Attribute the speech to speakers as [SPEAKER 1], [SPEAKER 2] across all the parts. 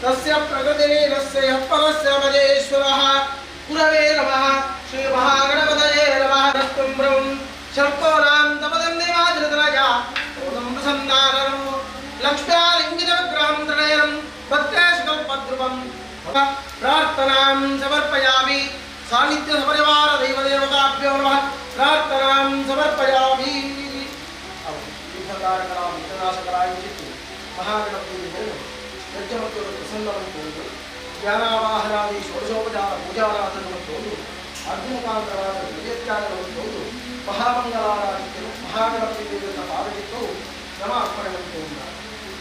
[SPEAKER 1] तस्य प्रकृतिरस्य परस्य मजेश्वरः गुरवे नमः श्री महागणपतये नमः नस्तुं ब्रह्म शर्कोनां तपदं देवादिरतराजा ओदं प्रसन्नानरं लक्ष्म्यालिङ्गितविग्रहं त्रणयनं भद्रेशकल्पद्रुवं प्रार्थनां समर्पयामि सान्निध्य सपरिवार दैवदेवताभ्यो नमः प्रार्थनां समर्पयामि महागणपति यज्ञमत्व प्रसन्नवन्तु ज्ञानावाहनादि षोडशोपचार पूजाराधनवन्तु अर्जुनकान्तराज विजयत्यागवन्तु महामंगलाराधिक्यं महागणपति देवता पादविತ್ತು ನಮಾರ್ಪಣವಂತು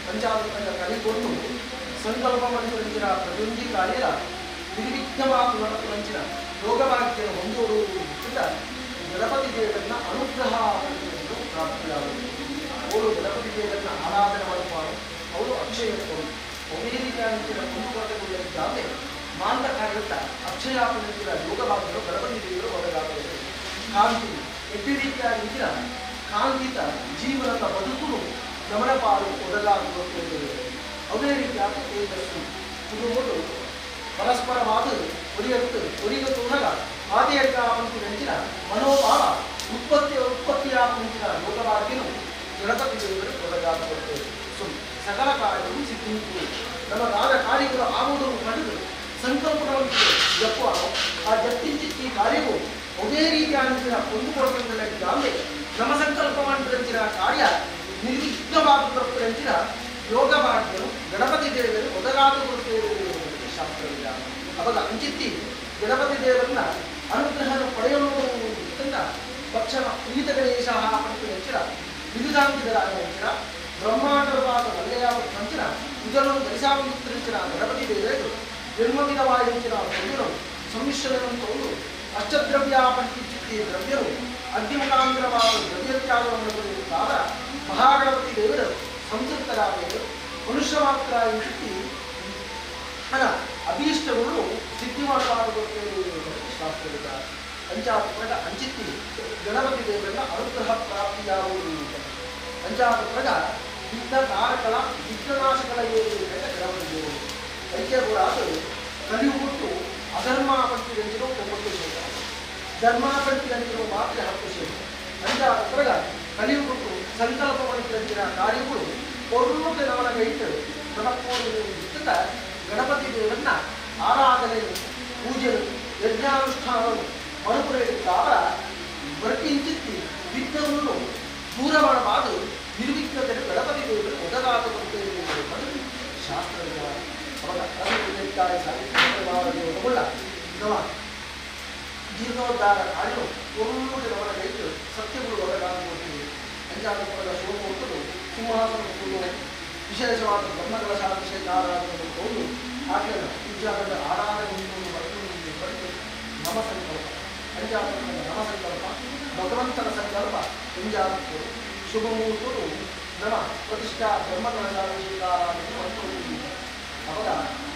[SPEAKER 1] ಪಂಚಾಮೃತ ಕಲಿಕೊಂಡು ಸಂಕಲ್ಪಮನುಸರಿಸಿದ ಪ್ರತಿಯೊಂದು ಕಾರ್ಯ ನಿರ್ವಿಘ್ನವಾಗಿ ನಡೆಸುವಂಚಿನ ಯೋಗಭಾಗ್ಯವನ್ನು ಹೊಂದುವುದರಿಂದ ಗಣಪತಿ ದೇವರನ್ನ ಅನುಗ್ರಹ ಪಡೆಯುವುದು ಪ್ರಾಪ್ತಿಯಾಗುವುದು. ಅವರು ಗಣಪತಿ ದೇವರನ್ನ ಆರಾಧನೆ ಮಾಡುತ್ತಾರೆ. ಅವರು ಅಕ್ಷಯಗಳು ಒಮೇರಿಕಾಂಚಿನ ಮುಂದುವರೆದುಕೊಳ್ಳಲಿದ್ದಾದರೆ ಮಾಂದ ಕಾರ್ಯದ ಅಕ್ಷಯಾಪನಿಸಿದ ಯೋಗಭಾಗ್ಯಗಳು ಗಣಪತಿ ದೇವರು ಒಳಗಾಗುತ್ತದೆ. ಕಾಂತಿ ಎದ್ದು ರೀತಿಯಾಗಿಂಚಿನ ಕಾಂತಿತ ಜೀವನದ ಬದುಕು ಗಮನಪಾಲು ಒದಗಾಗುತ್ತದೆ. ಅದೇ ರೀತಿಯಾದ ತೇಜಸ್ಸು ಕುಟುಂಬಗಳು ಪರಸ್ಪರವಾದ ಒರಿಗತೂನಗ ಆದಿಯರ್ಗ ಪಂಕ್ತಿ ನೆಂಚಿನ ಮನೋಭಾವ ಉತ್ಪತ್ತಿಯಾಗುವಂಚಿನ ಯೋಗವಾಗಿಯೂ ಗಣಪತಿ ದೇವರು ಒದಗಾಗುತ್ತದೆ. ಸಕಲ ಕಾರ್ಯಗಳು ಸಿದ್ಧಿಸುವುದು ನಮಗಾದ ಕಾರ್ಯಗಳು ಆಗುವುದನ್ನು ಕಂಡು ಸಂಕಲ್ಪಗಳನ್ನು ಜಪ್ಪುವ ಆ ಜಪ್ತಿಂಚಿತ್ತಿ ಕಾರ್ಯವು ಅದೇ ರೀತಿಯಾದ ಹೊಂದಿಕೊಳ್ಳುವುದರಲ್ಲಿ ನಮ್ಮ ಸಂಕಲ್ಪವಂತರಂಚಿನ ಕಾರ್ಯ ನಿರ್ವಿಘ್ನವಾಗುತ್ತಿರಂಚಿನ ಯೋಗ ಭಾಗ್ಯನು ಗಣಪತಿ ದೇವರು ಒದಗಾಗುತ್ತೇವೆ ಶಾಸ್ತ್ರವಿಲ್ಲ. ಅವಾಗ ಅಂಚಿತ್ತಿ ಗಣಪತಿ ದೇವರನ್ನ ಅನುಗ್ರಹ ಪಡೆಯುವುದರಿಂದ ಭಕ್ಷಣ ಪ್ರೀತ ಗಣೇಶ ಪಂಚರ ವಿವಿಧಾಂತಿಗಳ ಅಂಚಿನ ಬ್ರಹ್ಮಾಂಡವಾದ ವಲಯ ಅಂಚಿನ ಇದನ್ನು ಧರಿಸಾವಿಂಚಿನ ಗಣಪತಿ ದೇವರು ನಿರ್ಮಮಿತವಾಯಿಂಚಿನ ದ್ರವ್ಯನು ಸಮ್ಮಿಶ್ರಣವನ್ನು ತಗೊಂಡು ಅಷ್ಟದ್ರವ್ಯ ಪಂಚಿತ್ತಿ ದ್ರವ್ಯರು ಅಗ್ನಿಮುಖಾಂತರವಾದ ದ್ರವ್ಯತ್ಯಾಗವನ್ನು ಪಡೆಯುತ್ತಾದ ಮಹಾಗಣಪತಿ ದೇವರು ಸಂತೃಪ್ತರಾದರು. ಮನುಷ್ಯ ಮಾತ್ರ ಇಂಚಿತ್ತಿ ಅಭೀಷ್ಟಗಳು ಸಿದ್ಧಿ ಮಾಡಬಾರದು ಶಾಸ್ತ್ರವಿಲ್ಲ. ಪಂಚಾತ್ಮಕ ಅಂಚಿತ್ತಿ ಗಣಪತಿ ದೇವರನ್ನ ಅನುಗ್ರಹ ಪ್ರಾಪ್ತಿಯಾಗುವುದು. ಪಂಚಾತ್ಮಕ ವಿಘ್ನ ಕಾರಕಳ ವಿಘ್ನನಾಶಗಳ ಗಣಪತಿ ದೇವರು ಐಕ್ಯ ಕೂಡ ಕಲಿಯುವುದು ಅಧರ್ಮ ಪಂಚಿದಂಚಿರೋ 9 ಶೇಷ, ಧರ್ಮ ಪಂಚಿದಂಚಿರೋ ಮಾತ್ರ 10 ಶೇಷ. ಪಂಚಾತ್ಮಕ ಕಲಿಯುವುದು ಸಂಕಲ್ಪ ಪಂಚಿದಂಚಿನ ಕಾರ್ಯಗಳು ಪೌರ್ಣಕ್ಕೆ ನಮನ ಕೈಟ್ಟು ನಮಕೋದ ಗಣಪತಿ ದೇವರನ್ನ ಆರಾಧನೆ ಪೂಜೆ ಯಜ್ಞಾನುಷ್ಠಾನವನ್ನು ಮರುಪುರೇಟಾಗ ವರ್ಕಿಂಚಿತ್ತಿ ವಿಘ್ನವನ್ನು ದೂರ ಮಾಡಬಾರದು. ನಿರ್ವಿಘ್ನದಲ್ಲಿ ಗಣಪತಿ ದೇವರು ಒದಗಾಗುವಂತೆ ಶಾಸ್ತ್ರವಿಲ್ಲ. ಜೀರ್ಣೋದ್ಧಾರ ಕಾರ್ಯವು ಪೂರ್ಣಕ್ಕೆ ನಮನ ಕೈಟ್ಟು ಸತ್ಯಗಳು ಒದಗಾಗುವಂತೆ ಪಂಚಾತ್ಮಕದ ಶೋಭವನ್ನು ಸಿಂಹಾಸನ ವಿಶೇಷವಾದ ಬ್ರಹ್ಮಗಳ ಶಾಂತಿಶೇಖಾರಾಧನೆ ಹೋಗಿ ಆಕೆಯನ್ನು ಪೂಜಾದ ಆರಾಧನೆಯನ್ನು ಪಡೆದು ನಮ ಸಂಕಲ್ಪ ಪಂಚಾತ್ಮಕದ ನಮ ಸಂಕಲ್ಪ ಭಗವಂತನ ಸಂಕಲ್ಪ ಪಂಚಾತ್ಮಕರು ಶುಭ ಮುಹೂರ್ತರು ನಮ ಪ್ರತಿಷ್ಠಾ ಬ್ರಹ್ಮಗಳ ಶಾಂತಿಶೇಖಾರಾಧನೆ ಮಾಡಿಕೊಳ್ಳುವುದು. ಅವಾಗ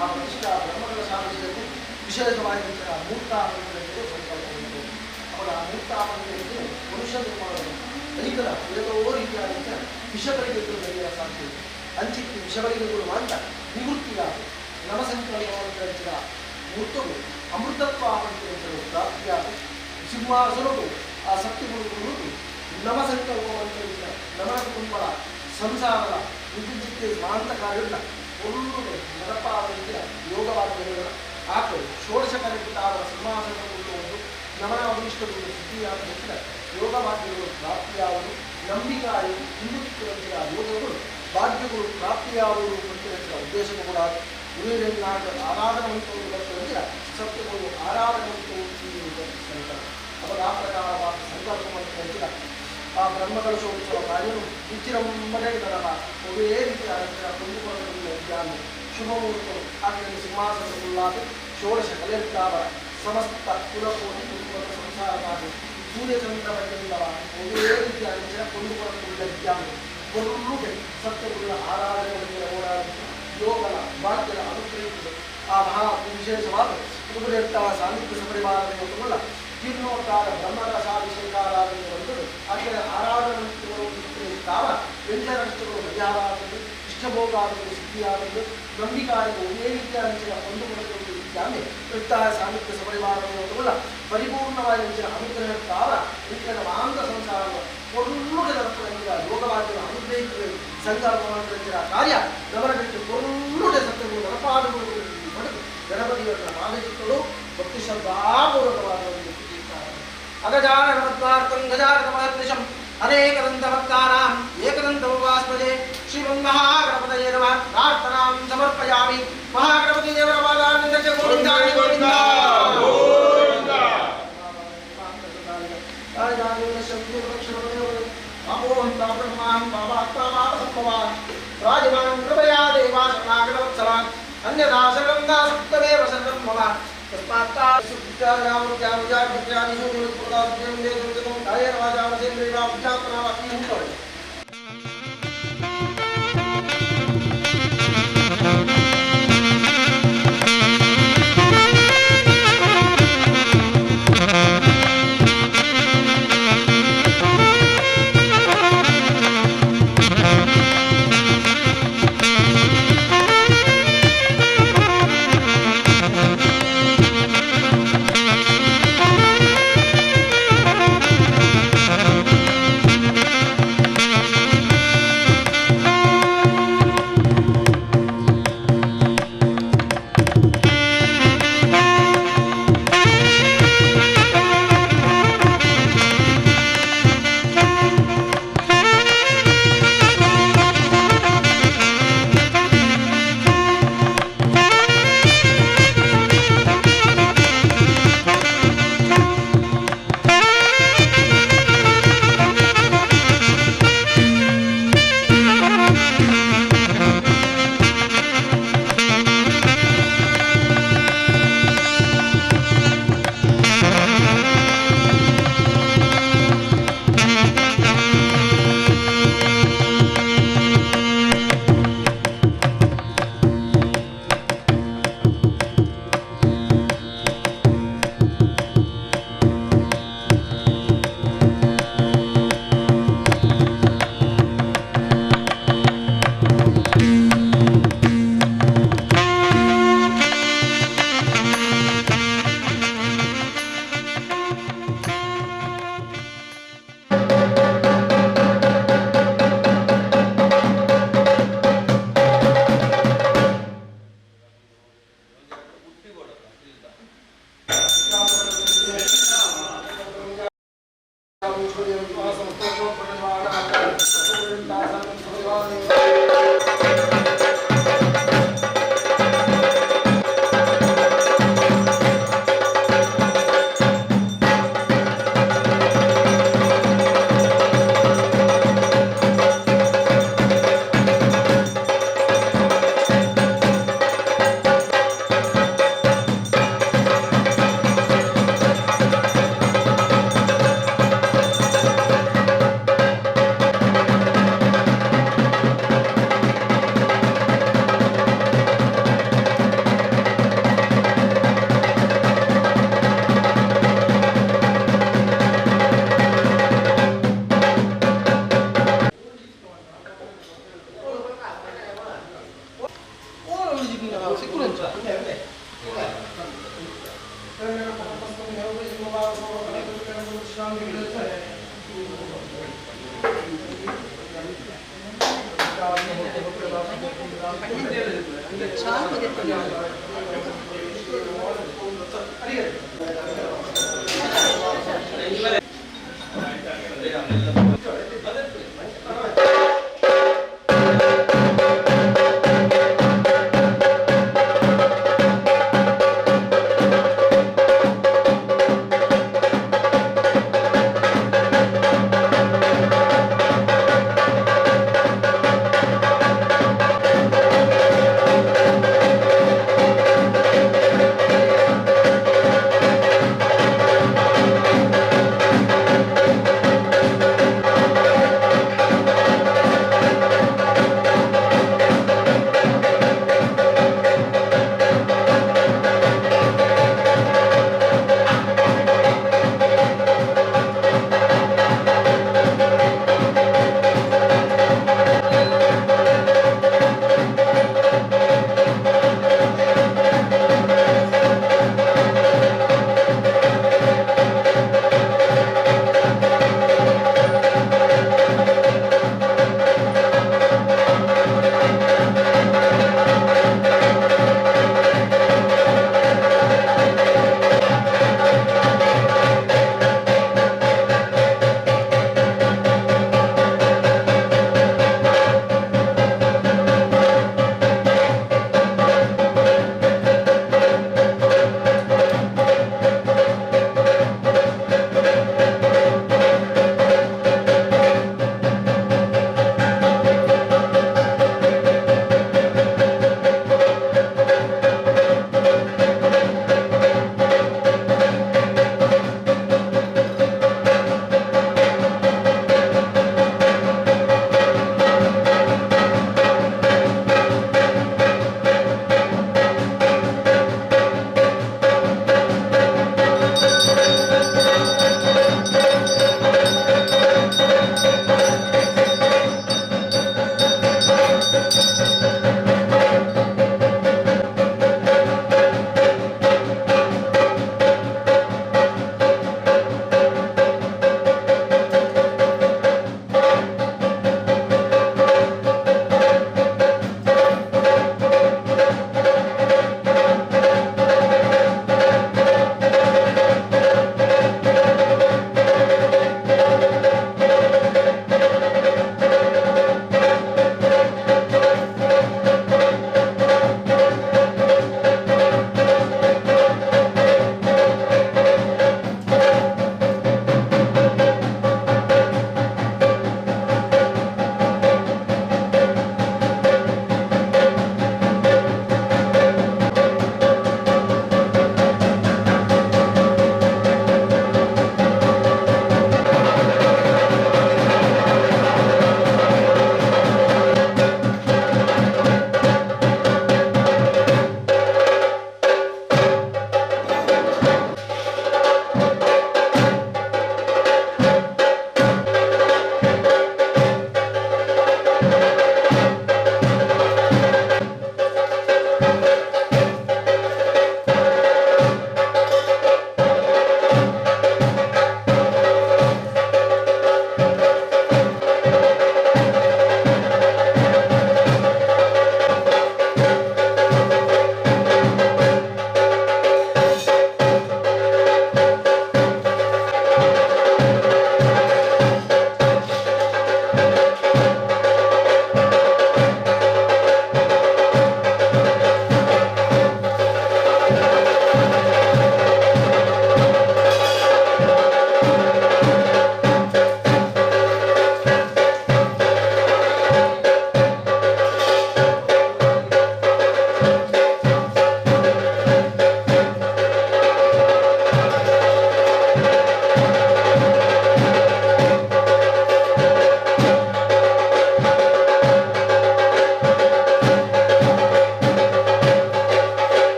[SPEAKER 1] ಆ ಪ್ರತಿಷ್ಠಾ ಬ್ರಹ್ಮಗಳ ಶಾಂತಿಶೇಖರು ವಿಶೇಷವಾಗಿ ಮೂರ್ತಾಪನೆಗಳು ಸಂಕಲ್ಪ ಅವಾಗ ಆ ಮೂರ್ತಾಪನೆಯನ್ನು ಮನುಷ್ಯ ನಿರ್ಮಾಣವನ್ನು ಅಧಿಕರ ಏದೋ ರೀತಿಯಾದಂಥ ವಿಷಗಳಿಗೆ ಬೆಳೆಯುವ ಸಾಧ್ಯತೆ ಅಂಚಿತ್ತು ವಿಷಗಳಿಗೆ ಮಾತ್ರ ನಿವೃತ್ತಿಯಾದ ನವಸಂಕಲ್ಪವಂತರಿಸಿದ ಮೂರ್ತವು ಅಮೃತತ್ವ ಆವಂತರಿಸಲು ಪ್ರಾಪ್ತಿಯಾದ ಸಿಂಹಾಸನವು ಆ ಸತ್ಯಗುರುಗಳು ನವಸಂಕಲ್ಪವಂತರಿಸಿದ ನಮನ ಕುಟುಂಬಗಳ ಸಂಸಾರದ ವಿದ್ಯುತ್ ಮಾಂತ ಕಾರ್ಯಗಳ ಒಳ್ಳೆ ನರಪಾವತಿಯ ಯೋಗವಾದ್ಯಗಳ ಆಕೆ ಷೋಡಶ ಕಲಿತಾದ ಸಿಂಹಾಸನವನ್ನು ನಮನ ಅಭೀಷ್ಟಗಳು ಸಿದ್ಧಿಯಾದ ಯೋಗವಾದ್ಯಗಳು ಪ್ರಾಪ್ತಿಯಾವುದು ನಂಬಿಕಾಯಿ ಹಿಂದುತ್ತಿರುವಂತಹ ಯೋಗಗಳು ಭಾಗ್ಯಗಳು ಪ್ರಾಪ್ತಿಯಾಗುವುದು ಅಂತ ಉದ್ದೇಶಕ್ಕೂ ಕೂಡ ಗುರುವಿನಾಗ ಆರಾಧನವಂತವರು ಬರ್ತಿರಂತಿಲ್ಲ ಸತ್ಯಗಳು ಆರಾಧನವಂತರು ಸಂಕಲ್ಪ ಅವಾಗ ಆ ಪ್ರಕಾರವಾದ ಸಂಕಲ್ಪವನ್ನು ಕಲಿಸಿದ ಆ ಬ್ರಹ್ಮಗಳ ಶೋಧಿಸುವ ಕಾರ್ಯವು ವಿಚಿರಂಬನೆ ನರಹ ಒಬ್ಬೇ ರೀತಿಯಾದ ಕೊಂಡುಕೊಳ್ಳಲು ಶುಭ ಮುಹೂರ್ತವು ಆಕೆಯನ್ನು ಸಿಂಹಾಸನವುಳ್ಳಾದ ಷೋಡಶ ಕಲೆಯುತ್ತಾವರ ಸಮಸ್ತ ಕುಲಕೋಟಿ ಕುಟುಂಬದ ಸಂಸಾರವಾಗಿ ಸೂರ್ಯಚಂದ್ರವನ್ನೆಲ್ಲವ ಒಬ್ಬೇ ರೀತಿಯಾದ ಕೊಂಡುಕೊಳ್ಳಲು ಒಳ್ಳೆ ಸತ್ಯಗಳ ಆರಾಧನೆಗಳಿಗೆ ಓಡಾಡುವುದು ಯೋಗದ ಭಾಗ್ಯದ ಅನುಗ್ರಹಿಸುವುದು ಆ ಮಹಾ ವಿಶೇಷವಾದ ಕುರುಬರೆಟ್ಟ ಸಾನ್ನಿಧ್ಯ ಸಪರಿವಾರನೆಲ್ಲ ಜೀರ್ಣೋದ್ಧಾರ ಬ್ರಹ್ಮದ ಸಾಧಿಶೇಖಾರಾಧನೆ ಬಂದು ಆಕೆಯ ಆರಾಧನೆಗಳು ತಾವ ವ್ಯಂಜನಗಳು ಪರಿಹಾರಾದದ್ದು ಇಷ್ಟಭೋಗಾದದ್ದು ಸಿದ್ಧಿಯಾದದ್ದು ನಂಬಿಕಾರಿಗಳು ಒಂದೇ ರೀತಿಯ ಅಂಚಿನ ಹೊಂದುಕೊಳ್ಳುವುದು ಇತ್ಯಾದಿ ವೃತ್ತಾಯ ಸಾನ್ನಿಧ್ಯ ಸಪರಿವಾರನೆಲ್ಲ ಪರಿಪೂರ್ಣವಾಗಿ ಅಂಚಿನ ಅನುಗ್ರಹ ತಾವ ಇಂಚಿನ ಮಾಂತ ಸಂಸಾರವನ್ನು ಕೊಲ್ಲುಗೆ ನರಪುರಂಗಿದ ಯೋಗವಾದ್ಯನ ಅನುಗ್ರಹಿಸುವ ಸಂಕಲ್ಪವಂತರಿಸಿದ ಕಾರ್ಯ ನವರಗಟ್ಟು ಕೊಲ್ಲುಡೆ ಸತ್ಯಗಳು ನರಪಾದಗಳು ಪಡೆದು ಗಣಪತಿಯವರ ಮಾನಸಿಕಗಳು ಭಕ್ತಿ ಶ್ರದ್ಧಾಪೂರ್ವಕವಾದ ಅಗಜಾನನಮತ್ವಾರ್ಥಂ ಗಜಾನನಮಹರ್ನಿಶಂ ಅನೇಕದಂತಮತ್ಕಾರಾಂ ಏಕದಂತಮುಪಾಸ್ಮಜೆ ಶ್ರೀಮನ್ಮಹಾಗಣಪತಯೇ ನಮಃ ಪ್ರಾರ್ಥನಾಂ ಸಮರ್ಪಯಾಮಿ. ಮಹಾಗಣಪತಿ ದೇವರ ಪಾದಾರವಿಂದಕ್ಕೆ ಗೋವಿಂದ ಗೋವಿಂದ ಅಮೋಹಂತ ಬ್ರಹ್ಮಾನ್ ಬಾಬಾತ್ಮಾಭವಾನ್ ರಾಜಮಾನ್ ಕೃಪಯಾ ದೇವಾ ಶರಣಾಗತವತ್ಸಲಾನ್ ಅನ್ಯಥಾ ಶರಣಂ ದಾಸಕ್ತಮೇವ ಶರಣಂ ಮಮ ತಸ್ಮಾತ್ ಸುಜ್ಞಾನಾಮೃತ್ಯಾನುಜಾಗ್ರತ್ಯಾದಿಷು ನಿರುತ್ಪದಾಸುಜ್ಞಂ ದೇವಂ ಕಾಯೇನ ವಾಚಾ ಮನಸೇಂದ್ರಿಯಾ ವಿಜ್ಞಾಪನಾ ವಾಕ್ಯಂ ಕರೋಮಿ.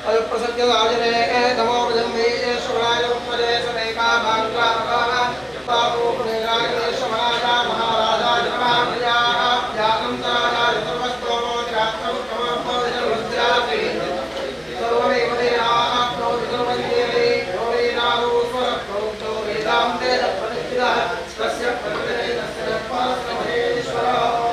[SPEAKER 1] अयप्रसत्यदाजने नमो जन्मे श्रवणाय उत्तरे समेका भाग्रामः पापोपनेराय श्रवणाय महाराजाय नमः यागंताय सर्वस्तोमो निरात्रं कमपोदिनमुद्राति सर्वमेव देहाप्नोति सर्वन्देवे योरेनाहो स्वरप्रोक्तो वेदान्ते प्रतिष्ठितः तस्य प्रतिष्ठितः तस्य पार्श्वमहेश्वरः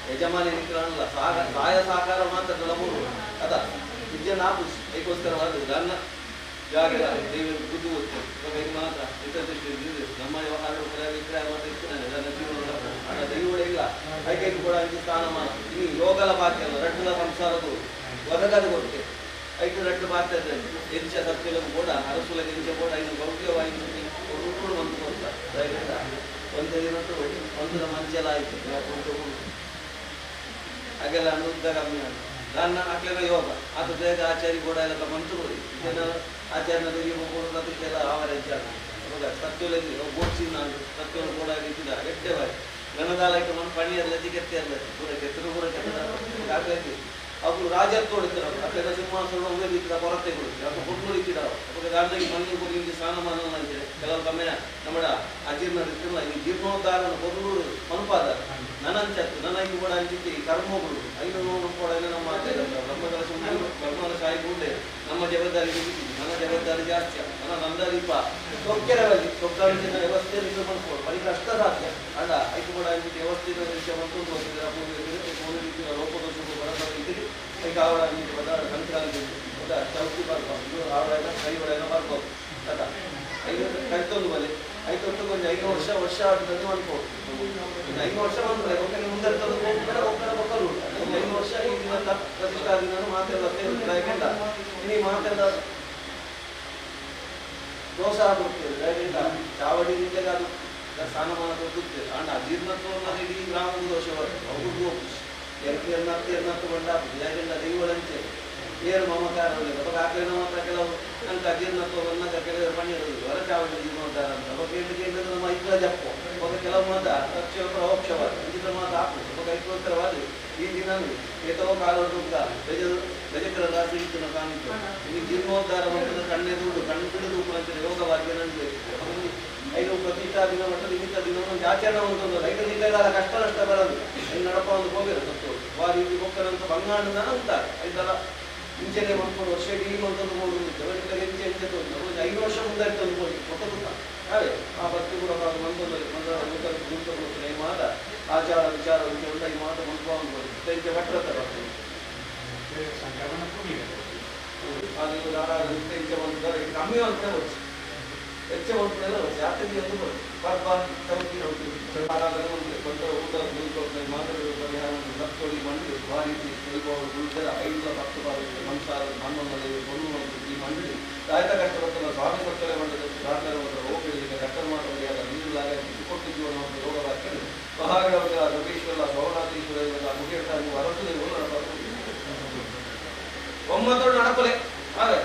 [SPEAKER 1] ಯಜಮಾನಿ ನಿಕ್ರಲ್ಲ ಸಹಾಯ ಸಹಕಾರ ಮಾತ್ರ ಲಭೂರು ಅದ ವಿದ್ಯೆ ನಾಪು ಏಕೋಸ್ಕರವಾದ ನನ್ನ ಜಾಗದ ದೇವರು ಬುದ್ಧಿ ಗೊತ್ತು ಮಾತ್ರ ಹಿತದೃಷ್ಟಿ ನಮ್ಮ ವ್ಯವಹಾರ ವಿಕ್ರಯ ಮಾತ್ರ ಇರ್ತಾನೆ ನನ್ನ ಜೀವನ ಹಣ ದೈವಡ ಇಲ್ಲ ಐಕೈದು ಕೂಡ ಸ್ಥಾನಮಾನ ಇನ್ನು ಯೋಗಲ ಬಾಕ್ಯ ರಟ್ಟದ ಸಂಸಾರದು ಒದಗದು ಕೊಡುತ್ತೆ ಐದು ರಟ್ಟು ಬಾಕ್ಯ ಎಂಚ ಸತ್ಯలకు ಕೂಡ ಅರಸುలకు ಎಂಚ ಕೂಡ ಇನ್ನು ಗೌರವವಾಗಿ ಒಂದು ಒಂದು ಕೊಡ್ತಾರೆ ಒಂದು ದಿನ ಒಂದು ಮಂಚಲ ಆಯ್ತು ಹಾಗೆಲ್ಲ ಅನ್ನುದ್ದಾಗ ನನ್ನ ಅಕ್ಲೆಲ್ಲ ಯೋಗ ಅದು ಬೇಗ ಆಚಾರ್ಯ ಕೂಡ ಎಲ್ಲ ಬಂತು ಜನ ಆಚಾರ್ಯ ಅದಕ್ಕೆಲ್ಲ ಆವರೇಜ್ ಸತ್ಯದಲ್ಲಿ ಬೋಡ್ಸಿ ನಾನು ಸತ್ಯವನ್ನು ಕೂಡ ಇದ್ದಿದ್ದ ಗಟ್ಟೆವಾಗಿ ನನದಾಲಕ್ಕೆ ಒಂದು ಪಣಿಯಲ್ಲ ಕೆತ್ತೆ ಅಲ್ಲ ಪೂರ ಕೆತ್ತರು ಕೂಡ ಕೆತ್ತ ಹಾಗಾಗಿ ಅವರು ರಾಜತ್ವ ಹೊಡಿತಾರೆ ಅಕ್ಲೆಲ್ಲ ಸಿಂಹಾಸನ ಉಳಿದಿದ್ದ ಕೊರತೆ ಕೊಡ್ತಾರೆ ಅಪ್ಪ ಕೊಟ್ಟು ಇಕ್ಕಿದಾವ ಅವಾಗ ಗಾಂಧಿ ಮಣ್ಣು ಕೊಡಿ ಇಲ್ಲಿ ಸ್ನಾನಮಾನ ಅಂತಾರೆ ಕೆಲವು ಸಮಯ ನಮ್ಮ ಅಜೀರ್ಣ ಇರ್ತಿಲ್ಲ ಈ ಜೀರ್ಣೋದ್ಧಾರನ ಕೊರಲೂರು ಮನಪಾದ ನನಂಚತ್ತು ನನಗೆ ಕೂಡ ಅಂಚಿತಿ ಕರ್ಮಗಳು ಐದು ನೋವು ಕೂಡ ನಮ್ಮ ಬ್ರಹ್ಮಗಳ ಸುಮ್ಮನೆ ಬ್ರಹ್ಮನ ಸಾಯಿ ಕೂಡೆ ನಮ್ಮ ಜವಾಬ್ದಾರಿ ನನ್ನ ಜವಾಬ್ದಾರಿ ಜಾಸ್ತಿ ನನ್ನ ನಂದದೀಪ ಸೌಖ್ಯರವಾಗಿ ಸೊಕ್ಕಾಂಚಿನ ವ್ಯವಸ್ಥೆಯಲ್ಲಿ ಮಾಡ್ಕೊಂಡು ಬರೀ ಕಷ್ಟ ಸಾಧ್ಯ ಅಲ್ಲ ಐದು ಕೂಡ ಅಂಚಿತಿ ವ್ಯವಸ್ಥಿತ ವಿಷಯ ಮತ್ತು ಲೋಪದೋಷಗಳು ಬರಬಾರದು ಕೈಗೆ ಆವಡ ಬದಾಡ ಸಂಕ್ರಾಂತಿ ಚೌಕಿ ಬರ್ಬೋದು ಆವಡ ಕೈ ಒಡೆಯನ್ನ ಬರ್ಬೋದು ಅದ ಐದು ಕೈತೊಂದು ಬಲೆ ಐದು ಕೊಂಚ 5 ವರ್ಷ ಆಟದಲ್ಲಿ ಅನ್ಬೋದು 5 ವರ್ಷ ಬಂದ್ರೆ ಒಬ್ಬರಿಗೆ ಮುಂದೆ ಒಬ್ಬರು 5 ವರ್ಷ ಈ ದಿನ ಪ್ರತಿಷ್ಠಾ ದಿನ ಮಾತಾಡಲ್ಲ ಇನಿ ಮಾತಾಡ ದೋಷ ಆಗುತ್ತದೆ ಚಾವಡಿ ರೀತಿಯಾಗಿ ಅದು ಸ್ಥಾನಮಾನ ಕೊಡುತ್ತೆ ಅಂಡ್ ಅಜೀರ್ಣತ್ವವನ್ನು ಇಡೀ ಗ್ರಾಮದ ದೋಷವಾಗುತ್ತೆ ಅವ್ರಿಗೂ ಎರ್ತಿ ಎನ್ನತ್ತು ಬಂಡ ದೈವದಂತೆ ಏರು ಮಮಕಾರದಲ್ಲಿ ಅವಾಗ ಆಕಲಿನ ಮಾತ್ರ ಕೆಲವು ನಂಗೆ ಅಜೀರ್ಣತ್ವವನ್ನು ಕೆಲವರು ಪಣಿರೋದು ಹೊರ ಚಾವಡಿ ಜೀರ್ಣೋದ್ಧಾರ ಅಂತ ಅವಾಗ ಕೇಳಿದ್ರೆ ನಮ್ಮ ಐಕ್ಲ ಜಪ್ಪ ಅವಾಗ ಕೆಲವು ಮಾತ ಪ್ರಕ್ಷೋಪ ಅವಕ್ಷವಾದ ಇಂಚಿನ ಮಾತು ಹಾಕು ಅವಾಗ ಐಕ್ಯೋತ್ತರವಾದ ಈ ದಿನ ಏತೋ ಕಾಲೋಟ ಗಜಕರ ಸಿಡಿತನ ಕಾಣಿತು ಈ ಜೀರ್ಣೋದ್ಧಾರ ಮಟ್ಟದ ಕಣ್ಣೆದುರು ಕಣ್ಣು ಬಿಡುದು ಅಂತ ಯೋಗವಾಗಿ ನನಗೆ ಐದು ಪ್ರತಿಷ್ಠಾ ದಿನ ಮಟ್ಟ ನಿಮಿತ್ತ ದಿನ ಒಂದು ಆಚರಣೆ ಒಂದು ಐದು ದಿನಗಳ ಕಷ್ಟ ನಷ್ಟ ಬರೋದು ಐದು ನಡಪ ಒಂದು ಹೋಗಿರೋ ಸತ್ತು ವಾರಿ ಹೋಗ್ತಾರಂತ ಬಂಗಾಂಡ ಅಂತಾರೆ ಐದರ ಇಂಚನೆ ಮಾಡ್ಕೊಂಡು ವರ್ಷ ಇಡೀ ಮಂತಂದು ನೋಡುದು ಎಂಚೆ 5 ವರ್ಷ ಮುಂದೆ ತಂದು ಹೋಗಿ ಗೊತ್ತ ಅದೇ ಆ ಭಕ್ತಿ ಕೂಡ ಮಂತಂದಲ್ಲಿ ಮಂತ್ರ ಮಾತ ಆಚಾರ ವಿಚಾರ ಈ ಮಾತ ಮಂತ್ರವನ್ನು ತೆಂಚೆ ಭಟ್ರತರ ಅದು ತೆಂಚೆ ಮಂತ್ರ ಕಮ್ಮಿ ಅಂತ వచ్చి ಹೆಚ್ಚು ಮಂತ್ರಲ್ಲ ಜಾತಿಗೆ ಒಂದು ಪರ್ವ ಚೌಕಿ ನೋಡ್ತೀವಿ ಕೊಂಡ ಊಟ ಮಾತಾಡುವ ಪರಿಹಾರವನ್ನು ಲಕ್ಷೋಡಿ ಮಂಡಳಿ ಭಾರೀತಿ ವೈಭವ ಗುರುತರ 5 ಭಕ್ತ ಭಾರತ ಮಂಸಾರ ಮಣ್ಣಲ್ಲಿ ಕೊಡುವಂತ ಈ ಮಂಡಳಿ ರಾಯ್ತ ಕಷ್ಟಪಟ್ಟನ ಸ್ವಾಮಿ ಕೊಟ್ಟರೆ ಮಂಡಳಿ ಪ್ರಾರ್ಥನೆ ಮಾಡಿದ ಹೋಗಲಿಕ್ಕೆ ಕಟ್ಟಡ ಮಾಡುವ ನೀರಿಲಾಗ ಕೊಟ್ಟು ಜೀವನವನ್ನು ರೋಗವಾಕ್ಯ ಮಹಾಗಣಪತಿ ರಮೇಶ್ವರ ಸೋಮನಾಥೇಶ್ವರ ಮುಗಿಯ ಅರಸು ಒಮ್ಮತ್ತೋಡು ನಡಪಲೆ ಹಾಗೆ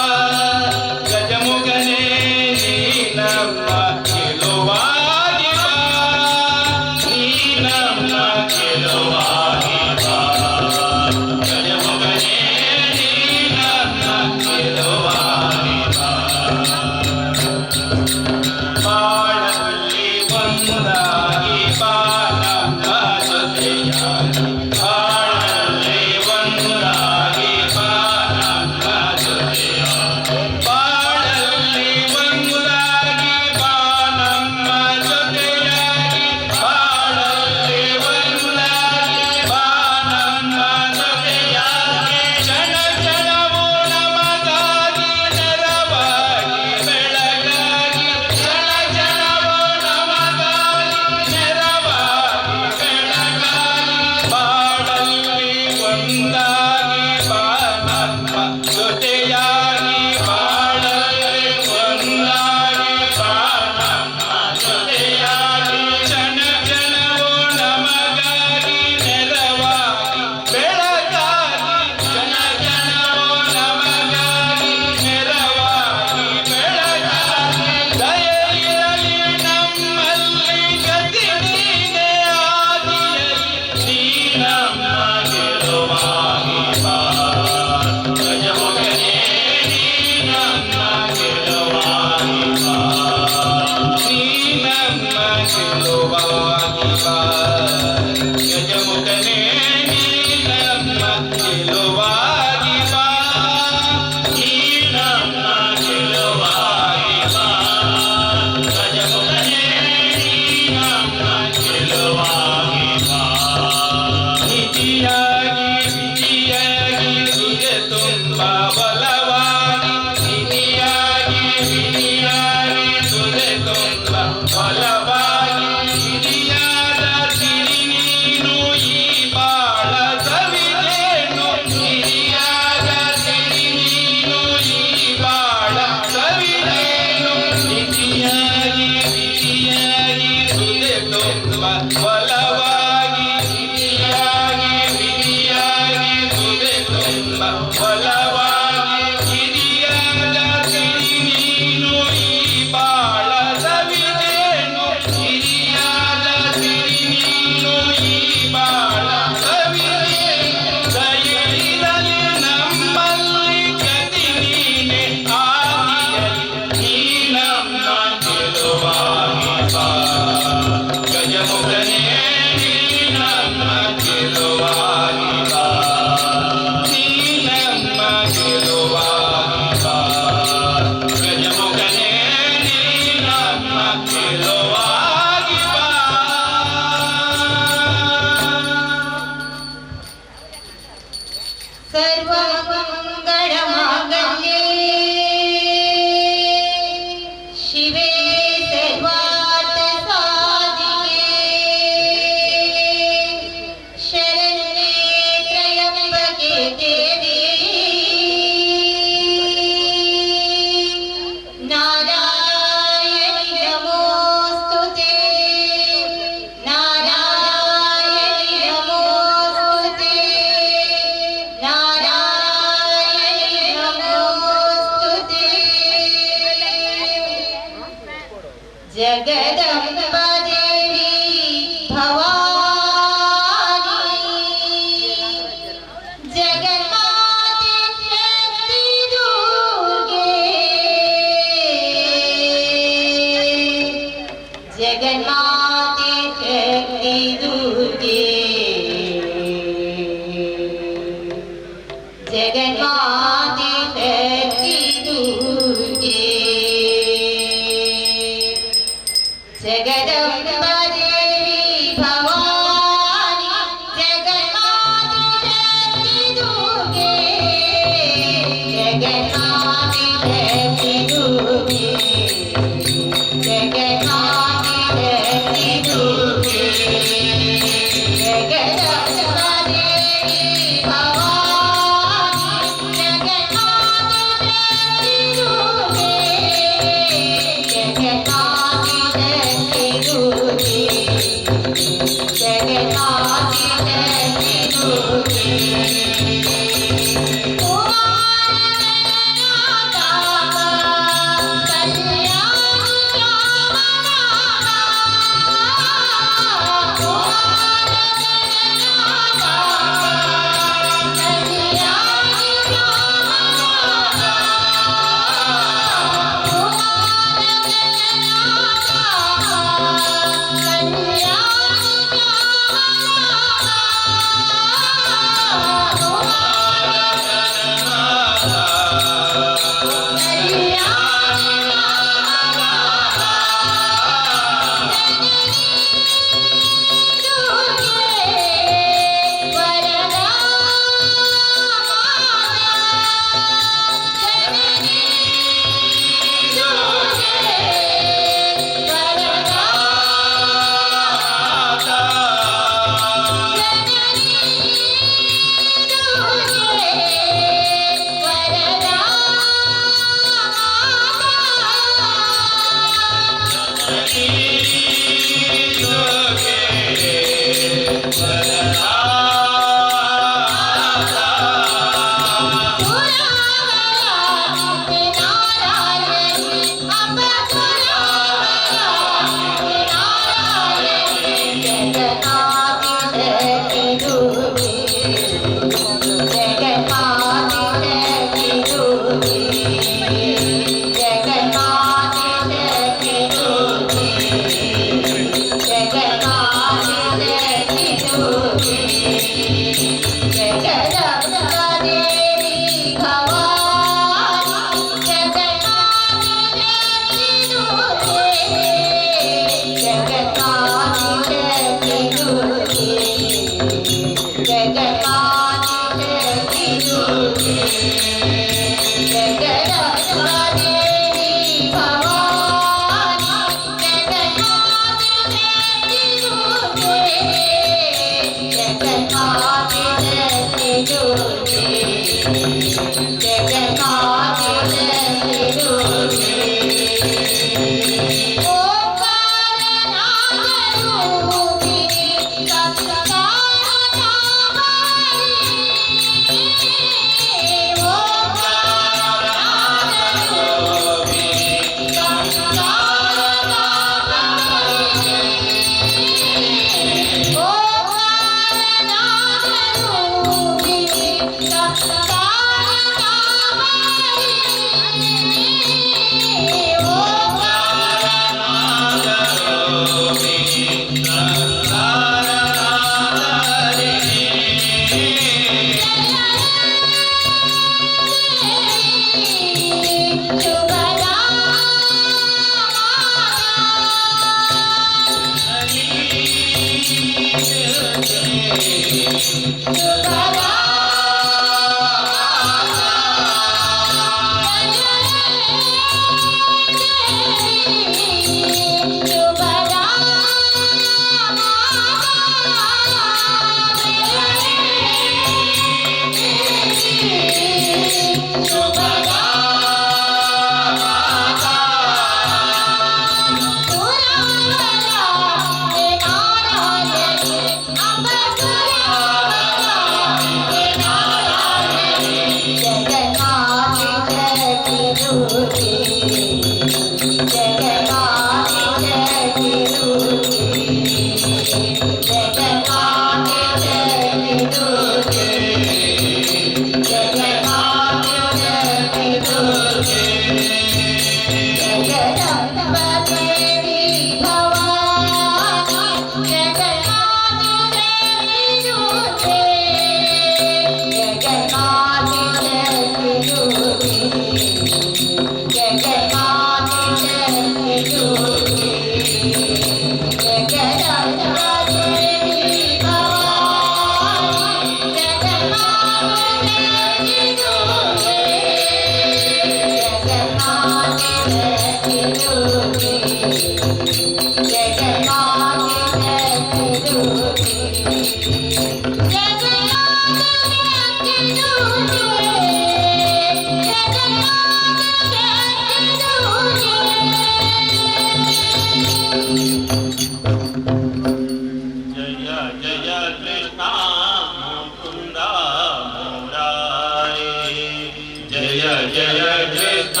[SPEAKER 2] जय कृष्ण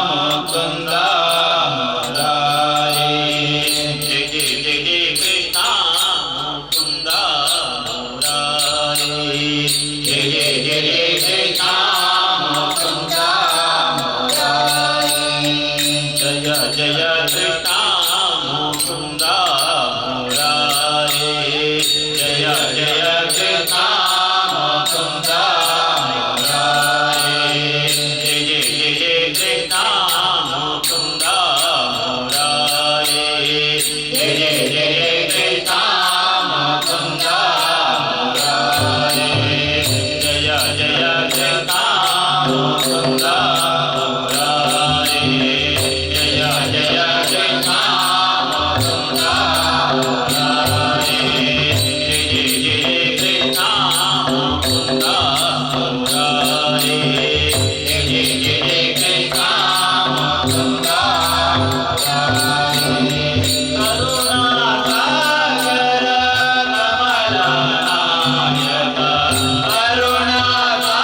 [SPEAKER 2] मुकुंद मुरारी जय जय कृष्ण मुकुंद मुरारी जय जय कृष्ण मुकुंद मुरारी जय जय कृष्ण मुकुंद मुरारी जय जय कृष्ण मुकुंद मुरारी जय जय कृष्ण मुकुंद मुरारी जय जय कृष्ण मुकुंद मुरारी जय जय कृष्ण मुकुंद मुरारी जय जय कृष्ण मुकुंद मुरारी जय जय कृष्ण मुकुंद मुरारी जय जय कृष्ण मुकुंद मुरारी करुणासागर कमलनायक करुणासागर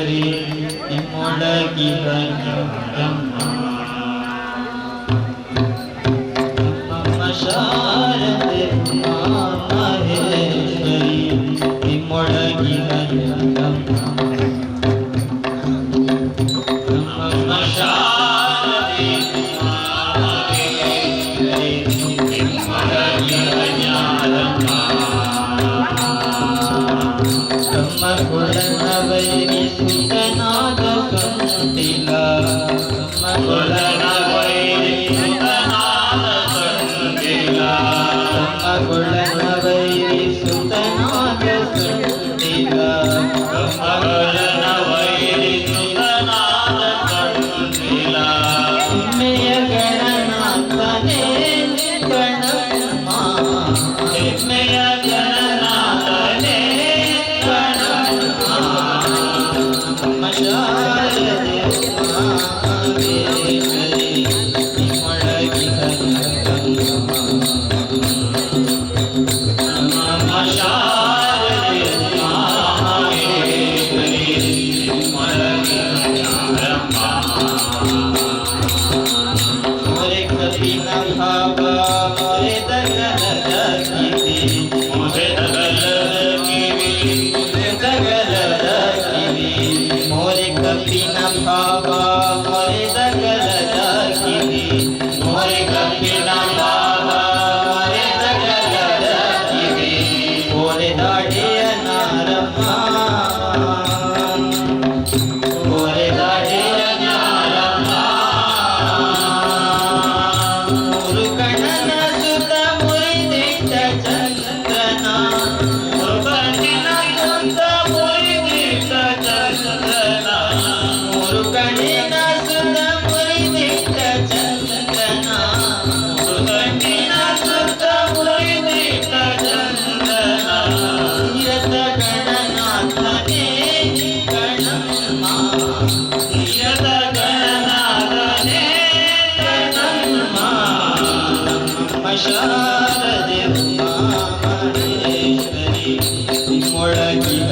[SPEAKER 2] ಮಹೇಶ್ವರಿ ನಿಮ್ಮೊಳಗಿನ ಜ್ಞಾನಮ್ಮ ನಮ್ಮ ಶಾರದೆ ಮಹೇಶ್ವರಿ ನಿಮ್ಮೊಳಗಿನ ಜ್ಞಾನಮ್ಮ ನಮ್ಮ ಶಾರದೆ ಮಹೇಶ್ವರಿ ನಿಮ್ಮೊಳಗಿನ ಜ್ಞಾನಮ್ಮ ನಮ್ಮ ಕೊಳನವೈರಿ ಸುತನಾದ ಕಂಠಿಲ ನಮ್ಮ ಕೊಳನವೈರಿ ಸುತನಾದ ಕಂಠಿಲ ನಮ್ಮ ಕೊಳನವೈರಿ ಸುತನಾದ ಕಂಠಿಲ ನಮ್ಮ ಕೊಳನವೈರಿ ಸುತನಾದ ಕಂಠಿಲ ಹೆಮ್ಮೆಯ ಗಣನಾಥನೇ ಗಣಮ್ಮ ಹೆಮ್ಮೆಯ ಗಣನಾಥನೇ ಶಾರದೆ ಮಹೇಶ್ವರಿ ನಿಮ್ಮೊಳಗಿನ ನಮ್ಮ ಶಾರದೆ ಮಹೇಶ್ವರಿ ನಿಮ್ಮೊಳಗಿನ ಮೊರೆ ಕಪಿನ ಭಾವ ಮೊರೆ ದಗಲದ ಕಿವಿ ಮೊರೆ ದಗಲದ ಕಿವಿ ಮೊರೆ ದಗಲದ ಕಿವಿ ಮೊರೆ ಕಪಿನ ಭಾವ ಮೊರೆ ದಗಲದ ಕಿವಿ ಮೊರೆ ಕಪಿನ ಭಾವ ಮೊರೆ ದಗಲದ ಕಿವಿ ಓರೆ ದಾಡಿಯ ನಾರಮ್ಮ ಓರೆ ದಾಡಿಯ ನಾರಮ್ಮ ಮೂರು ಕಣ್ಣನ ಸುತ ಮುರಿದಿಟ್ಟ ಚಂದ್ರನ ಮೂರು ಕಣ್ಣಿನ ಸುತ ಮುರಿದಿಟ್ಟ ಚಂದ್ರನ ಮೂರು ಕಣ್ಣಿನ ಸುತ ಮುರಿದಿಟ್ಟ ಚಂದ್ರನ ಮೂರು ಕಣ್ಣಿನ ಸುತ ಮುರಿದಿಟ್ಟ ಚಂದ್ರನ ನಿರತ ಗಣನಾಥನೇ ಗಣಮ್ಮ ನಿರತ ಗಣನಾಥನೇ ಗಣಮ್ಮ ನಮ್ಮ ಶಾರದೆ ಮಹೇಶ್ವರಿ ನಿಮ್ಮೊಳಗಿನ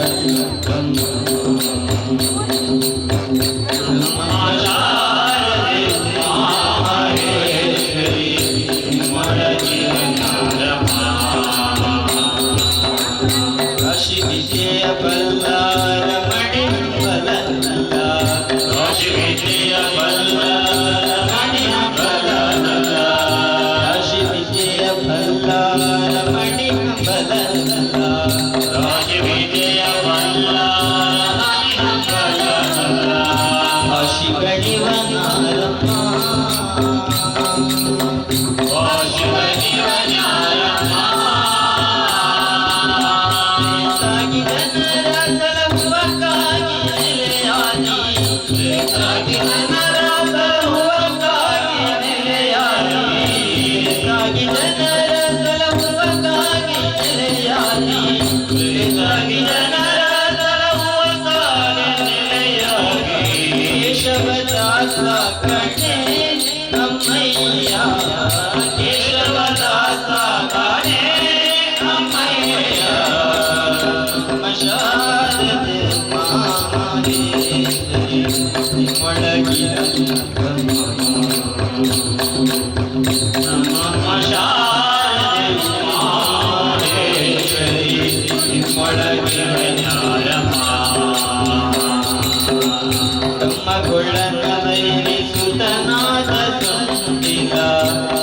[SPEAKER 2] ನಮ್ಮ ಶಾರದೆ ಮಹೇಶ್ವರಿ ನಿಮ್ಮೊಳಗಿನ ಕಾಶಿ ವಿಜಯ ಬಲ್ಲಾರ ಮಣಿ ಬಲನಲ್ಲ ಕಾಶಿ ವಿಜಯ ಬಲ್ಲಾರ ಮಣಿ ಬಲನಲ್ಲ ಕಾಶಿ ವಿಜಯ ಬಲ್ಲಾರ ಮಣಿ ಬಲನಲ್ಲ ಕಾಶಿ ವಿಜಯ ಬಲ್ಲಾರ ಮಣಿ ಬಲನಲ್ಲ ಕಾಶಿ ಬಳಿವ ನಾರಮ್ಮ ಕಾಶಿ ಬಳಿವ ನಾರಮ್ಮ ಸಾಗಿ ಜನರ ಸಲಹುವಕ್ಕಾಗಿ ನೆಲೆಯಾದಿ ಸಾಗಿ ಜನರ ಸಲಹುವಕ್ಕಾಗಿ ನೆಲೆಯಾದಿ ಸಾಗಿ ಜನರ ಸಲಹುವಕ್ಕಾಗಿ ನೆಲೆಯಾದಿ ಸಾಗಿ ಜನರ ಸಲಹುವಕ್ಕಾಗಿ ನೆಲೆಯಾದಿ ಕೇಶವದಾಸ ಕಣೆ ಅಮ್ಮಯ್ಯ ಕೇಶವದಾಸ ಕಣೆ ಅಮ್ಮಯ್ಯ ನಮ್ಮ ಶಾರದೆ ಮಹೇಶ್ವರಿ ನಿಮ್ಮೊಳಗಿನ ನಮ್ಮ ಶಾರದೆ ಮಹೇಶ್ವರಿ ನಿಮ್ಮೊಳಗಿನ ತಮ್ಮ ಗೊಳ್ಳನ ವೈರಿ ಸುತನಾದ ಕಂಠಿಲ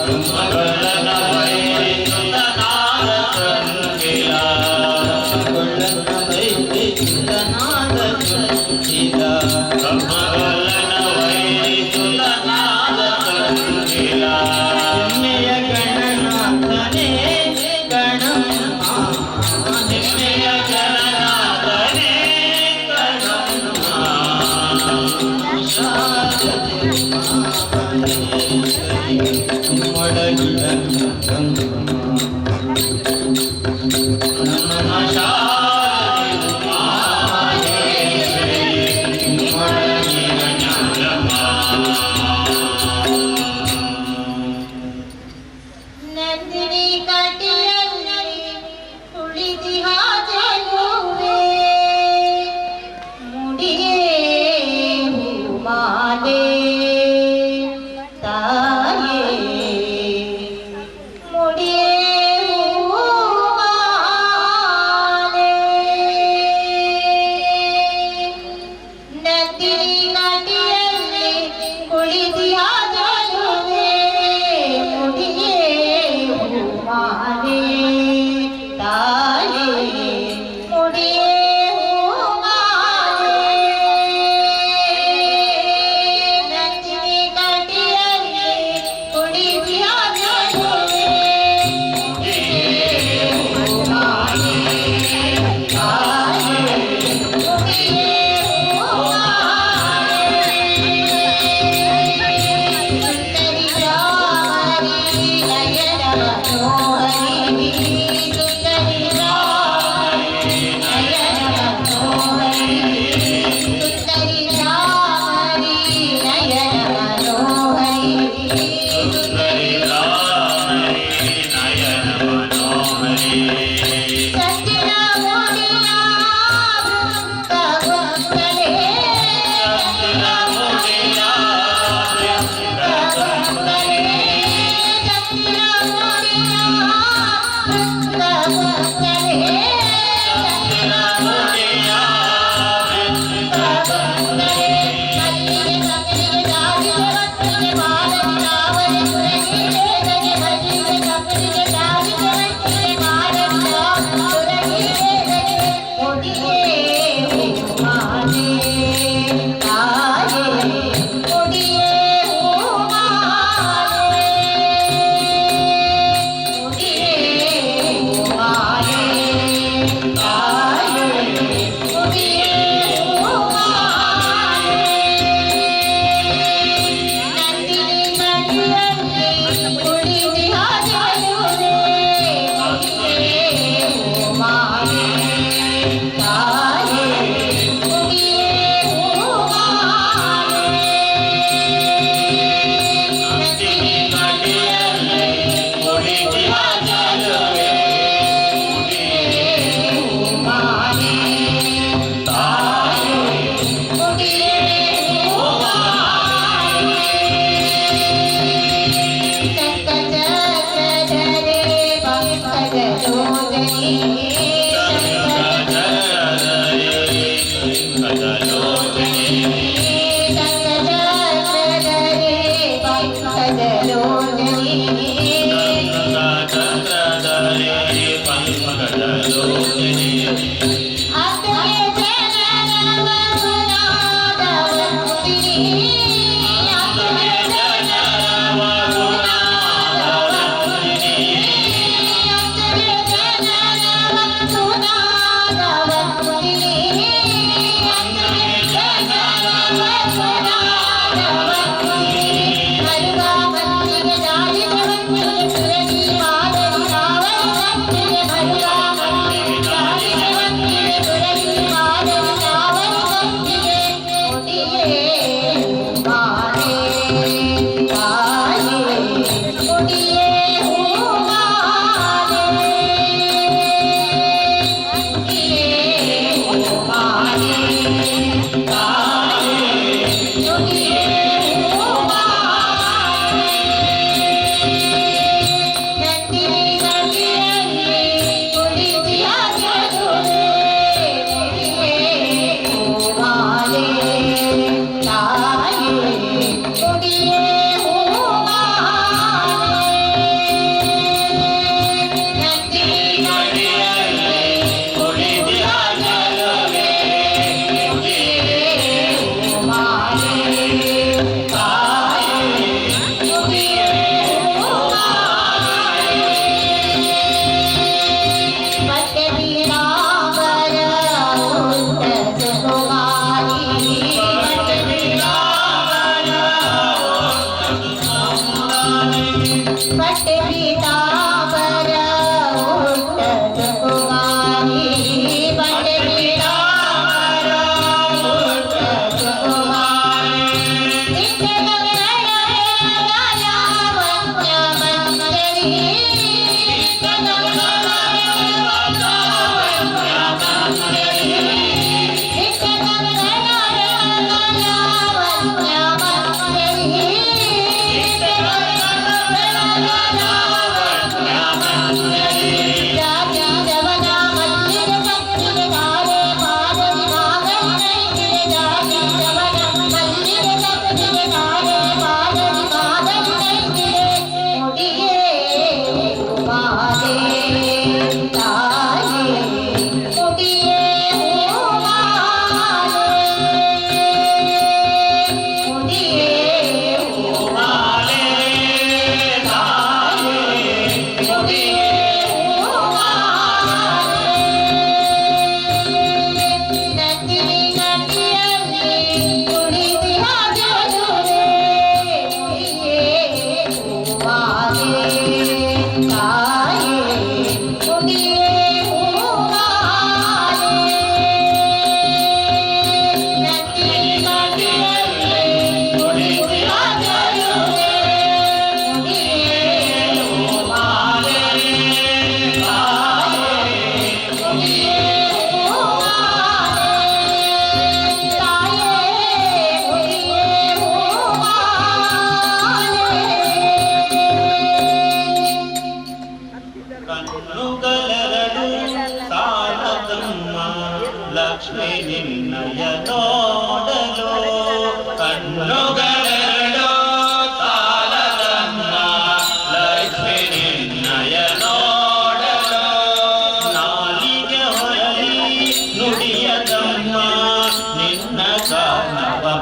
[SPEAKER 2] ತಮ್ಮ ಗೊಳ್ಳನ ವೈರಿ ಸುತನಾದ ಕಂಠಿಲ ತಮ್ಮ ಗೊಳ್ಳನ ವೈರಿ ಸುತನಾದ ಕಂಠಿಲ ತಮ್ಮ ಗೊಳ್ಳನ ವೈರಿ ಸುತನಾದ ಕಂಠಿಲ ಹೆಮ್ಮೆಯ ಗಣನಾಥನೇ ಗಣಮ್ಮ ಹೆಮ್ಮೆಯ ಗಣನಾಥನೇ ಗಣಮ್ಮ ಶಾರದೆ ಮಹೇಶ್ವರಿ ನಿಮ್ಮೊಳಗಿನ ನಮ್ಮ ಶಾರದೆ ಮಹೇಶ್ವರಿ ನಿಮ್ಮೊಳಗಿನ
[SPEAKER 3] ನಂದಿನಿ ಕಟಿಯಲ್ಲಿ ಕುಳಿತಿಹ ಚೆಲುವೆ ಮುಡಿಯೇ ತಾಯೇ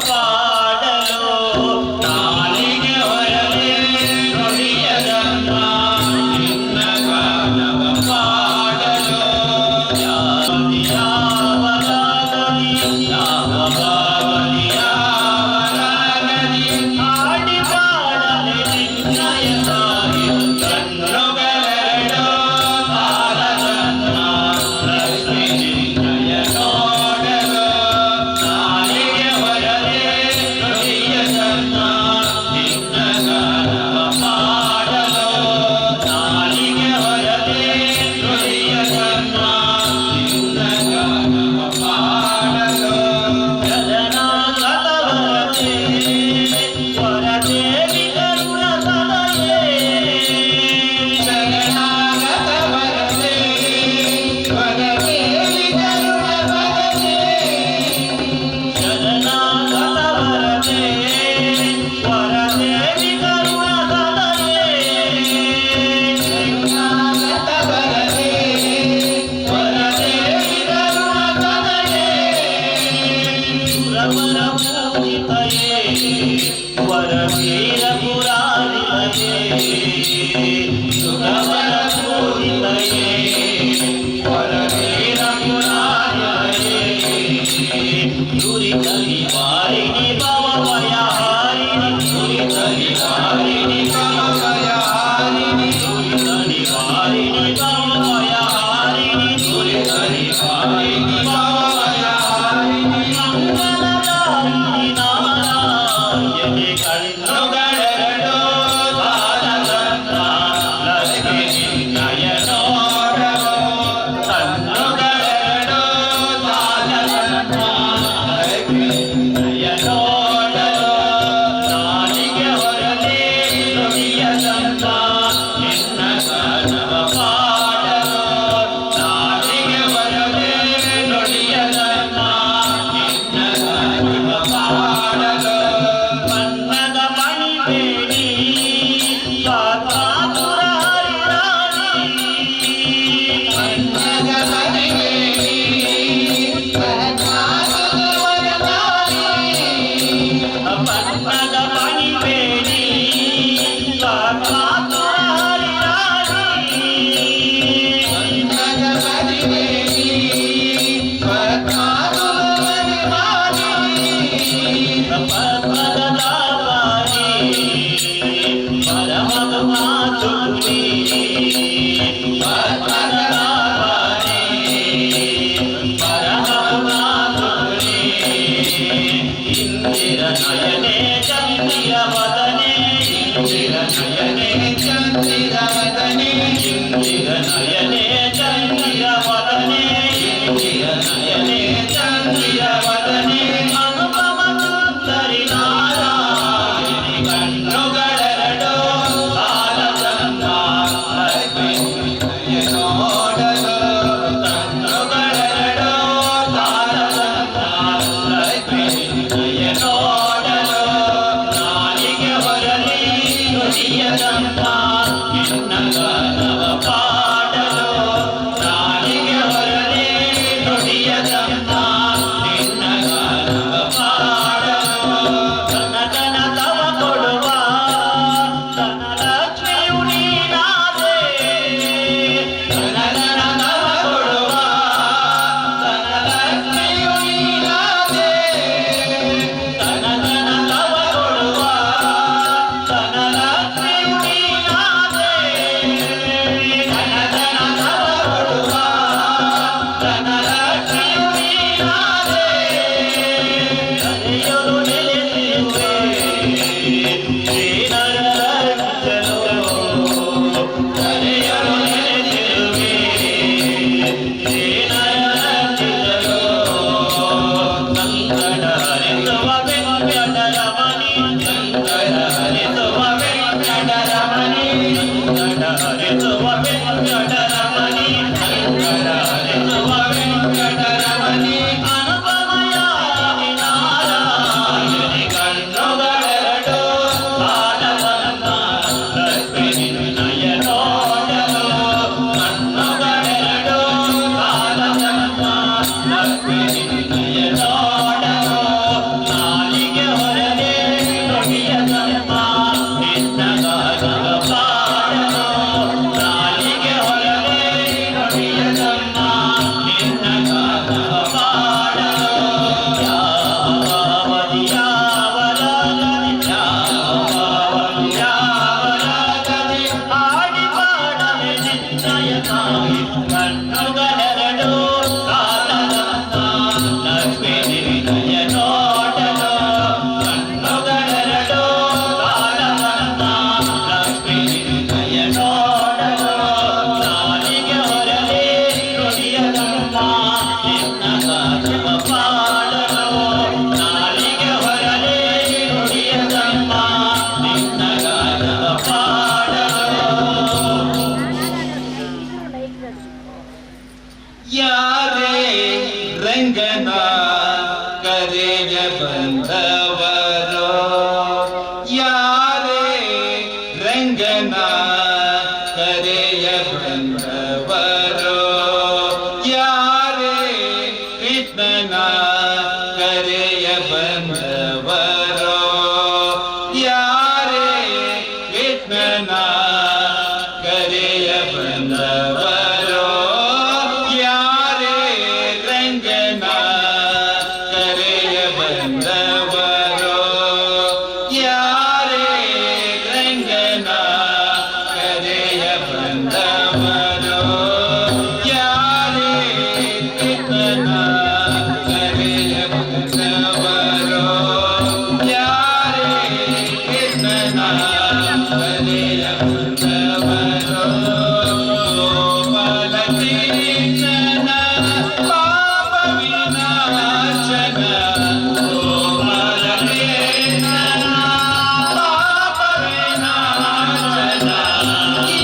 [SPEAKER 2] ಪಾಡಲು ನಾಲಿಗೆ ಹೊರಲಿ ನುಡಿಯದನ್ನ ನಿನ್ನ ಗಾನವ ಪಾಡಲು ಯಾವ ರಾಗದಿ ಯಾವ ಭಾವದಿ ಯಾವ ರಾಗದಿ ಹಾಡಿ ಪಾಡಲೆ ನಿನ್ನಯದಾಗಿ ಕಣ್ಣುಗಳೆರಡು ಬಾಲಚಂದ್ರ ಲಕ್ಷ್ಮೀ ನಿನ್ನಯ ನೋಡಲು ನಾಲಿಗೆ ಹೊರಲಿ ನುಡಿಯ ಚಂದ್ರ ನಿನ್ನ ಗಾನವ ಪಾಡಲು ನಾಲಿಗೆ ಹೊರಲಿ ನುಡಿಯ ಚಂದ್ರ ನಿನ್ನ ಗಾನವ ಪಾಡಲು ಜಗನ್ನಾಥವರತೆ ವರದೇವಿ ಕರುಣ ಸದಯೇ ಜಗನ್ನಾಥವರತೆ ವರದೇವಿ ಕರುಣ ಸದಯೇ ಜಗನ್ನಾಥವರತೆ ವರದೇವಿ ಕರುಣ ಸದಯೇ ಸುರವರ ಪೂಜಿತಯೇ ವರವೀರ ಪುರಾರಿತಯೇ ದುರಿತ ನಿವಾರಿಣಿ ಭವಭಯ ಹಾರಿಣಿ ದುರಿತ ನಿವಾರಿಣಿ ಭವಭಯ ಹಾರಿಣಿ ದುರಿತ ನಿವಾರಿಣಿ ಭವಭಯ ಹಾರಿಣಿ ದುರಿತ ನಿವಾರಿಣಿ ಭವಭಯ ಹಾರಿಣಿ ಮಂಗಲದಾಯಿನಿ ನಾರಾಯಣಿ ಕಣ್ಣುಗಳೆರಡು ಬಾಲಚಂದ್ರ ಲಕ್ಷ್ಮೀ ನಿನ್ನಯ ನೋಡಲು ಕಣ್ಣುಗಳೆರಡು ಬಾಲಚಂದ್ರ ಲಕ್ಷ್ಮೀ ನಿನ್ನಯ ನೋಡಲು ನಾಲಿಗೆ ಹೊರಲಿ ನುಡಿಯ ಚಂದ್ರ ನಿನ್ನ ಗಾನವ ಪಾಡಲು ನಾಲಿಗೆ ಹೊರಲಿ ನುಡಿಯ ಚಂದ್ರ ನಿನ್ನ ಗಾನವ ಪಾಡಲು ಬಣ್ಣದ ಮಣಿಬೇಡಿ ಕಾಕಾತುರ ಹರಿರಾಣಿ ಬಣ್ಣದ ಮಣಿಬೇಡಿ ಕಾಕಾತುರ ವರದಾನಿ ಬಣ್ಣದ ಮಣಿಬೇಡಿ ಕಾಕಾತುರ ಹರಿರಾಣಿ ಬಣ್ಣದ ಮಣಿಬೇಡಿ ಕಾಕಾತುರ ವರದಾನಿ ಪದ್ಮದ ಪರಮಗಮಾಚುರಿ ಪದ್ಮನಾಭಾರಿ ಪರಮಗಮಾಚುರಿ ಇಂದಿರ ನಯನೆ ಚಂದಿರ ವದನೆ ಇಂದಿರ ನಯನೆ ಚಂದಿರ ವದನೆ ಇಂದಿರ ನಯನೆ ಚಂದಿರ ವದನೆ ಇಂದಿರ ನಯನೆ ಚಂದಿರ ವದನೆ ಅನುಪಮ ಸುಂದರಿ ನಾರಾಯಣಿ ಕಣ್ಣುಗಳೆರಡು ಬಾಲಚಂದ್ರ ಲಕ್ಷ್ಮೀ ನಿನ್ನಯ ನೋಡಲು ಕಣ್ಣುಗಳೆರಡು ಬಾಲಚಂದ್ರ ಲಕ್ಷ್ಮೀ ನಿನ್ನಯ ನೋಡಲು ನಾಲಿಗೆ ಹೊರಲಿ ನುಡಿಯ ಚಂದ್ರ ಬಂದವರೋ ಯಾರೇ ರಂಗನ ಕರೆಯ ಬಂದವರೋ ಯಾರೇ ಕೃಷ್ಣನ ಕರೆಯ ಬಂದವರೋ ಯಾರೇ ಕೃಷ್ಣನ ಕರೆಯ ಬಂದವರೋ ಯಾರೇ ರಂಗನ ಕರೆಯ ಬಂದವರೋ ಯಾರೇ ರಂಗನ ಕರೆಯ ಬಂದವರೋ ಯಾರೇ ಕೃಷ್ಣನ ಕರೆಯ ಬಂದವರೋ ಯಾರೇ ಕೃಷ್ಣನ ಕರೆಯ ಬಂದವರೋ ಗೋಪಾಲ ಕೃಷ್ಣನ ಪಾಪ ವಿನಾಶನ ಗೋಪಾಲ ಕೃಷ್ಣನ ಪಾಪ ವಿನಾಶನ ಈ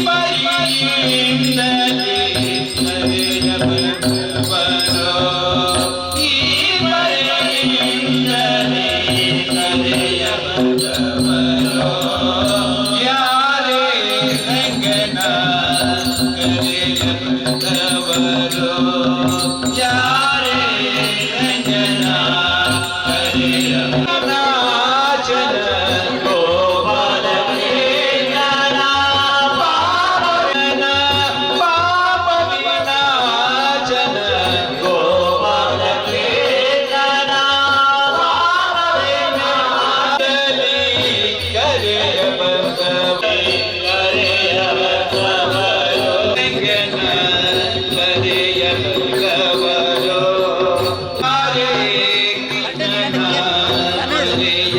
[SPEAKER 2] ಪರಿಯಿಂದಲೇ ಕರೆಯ ಬಂದವರೋ ಈ ಪರಿಯಿಂದಲೇ ಕರೆಯ ಬಂದವರೋ ಯಾರೇ ರಂಗನ ಕರೆಯ ಬಂದವರೋ ಯಾರೇ ರಂಗನ ಕರೆಯ ನಾಚನ ಗೋಪಾಲ ಕೃಷ್ಣನ ಪಾಪನ ಪಾಪ ವಿನಾಶನ ಗೋಪಾಲ ಕೃಷ್ಣನ ಪಾಪ ವಿನಾಶನೇ ಕರೆಯ ಬಂದವರೋ ಕರೆಯ ಬಂದವರೋ ರಂಗನ ಕರೆಯ ಬಂದವರೋ ಹರೇ ಕೃಷ್ಣನ ಕರೆಯ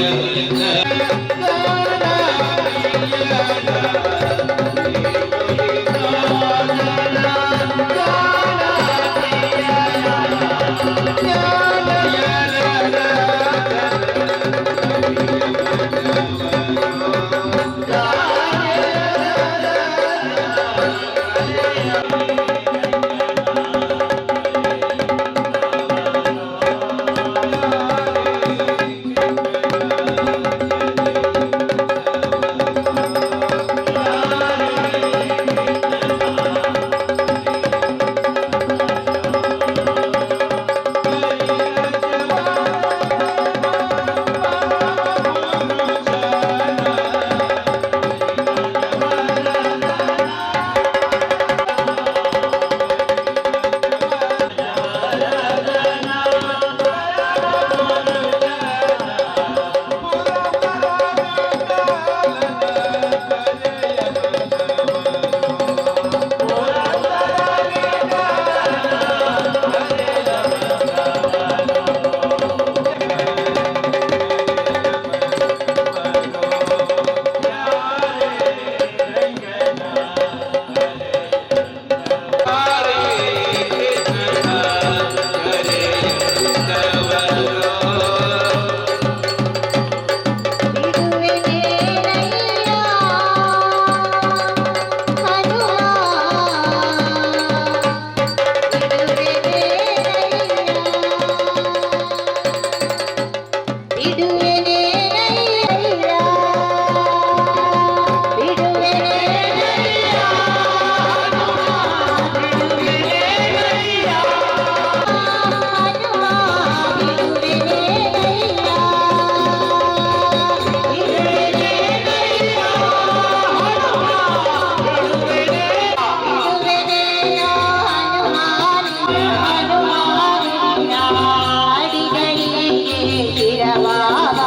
[SPEAKER 3] ಅಡಿಗಳಿಗೆ ಶಿರವಾದ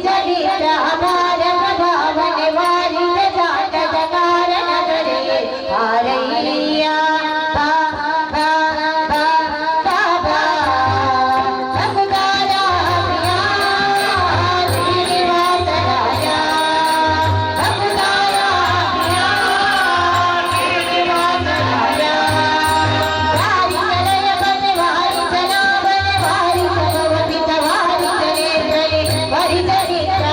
[SPEAKER 3] ಚರಿತ್ರ ಅಪಾರ ಪ್ರಭಾವನೆ ವಾರಿದ ಜಾತದ ಕಾರಣದರೆ ಹಾರಯ್ಯ ಬಾ ಬಾ ಬಾ ಬಾ ಬಾ ಭಕ್ತಾರ ಪ್ರಿಯ ಶ್ರೀನಿವಾಸರಾಯ ಭಕ್ತಾರ ಪ್ರಿಯ ಶ್ರೀನಿವಾಸರಾಯ ವಾರಿ ಚಲಯ ಬನೆ ವಾರಿ ಚಲಾವನೆ ವಾರಿ ಭಗವತಿ ವಾರಿ ಚಲೇಂದ್ರಯೇ ವಾರಿ ಚರಿತ್ರ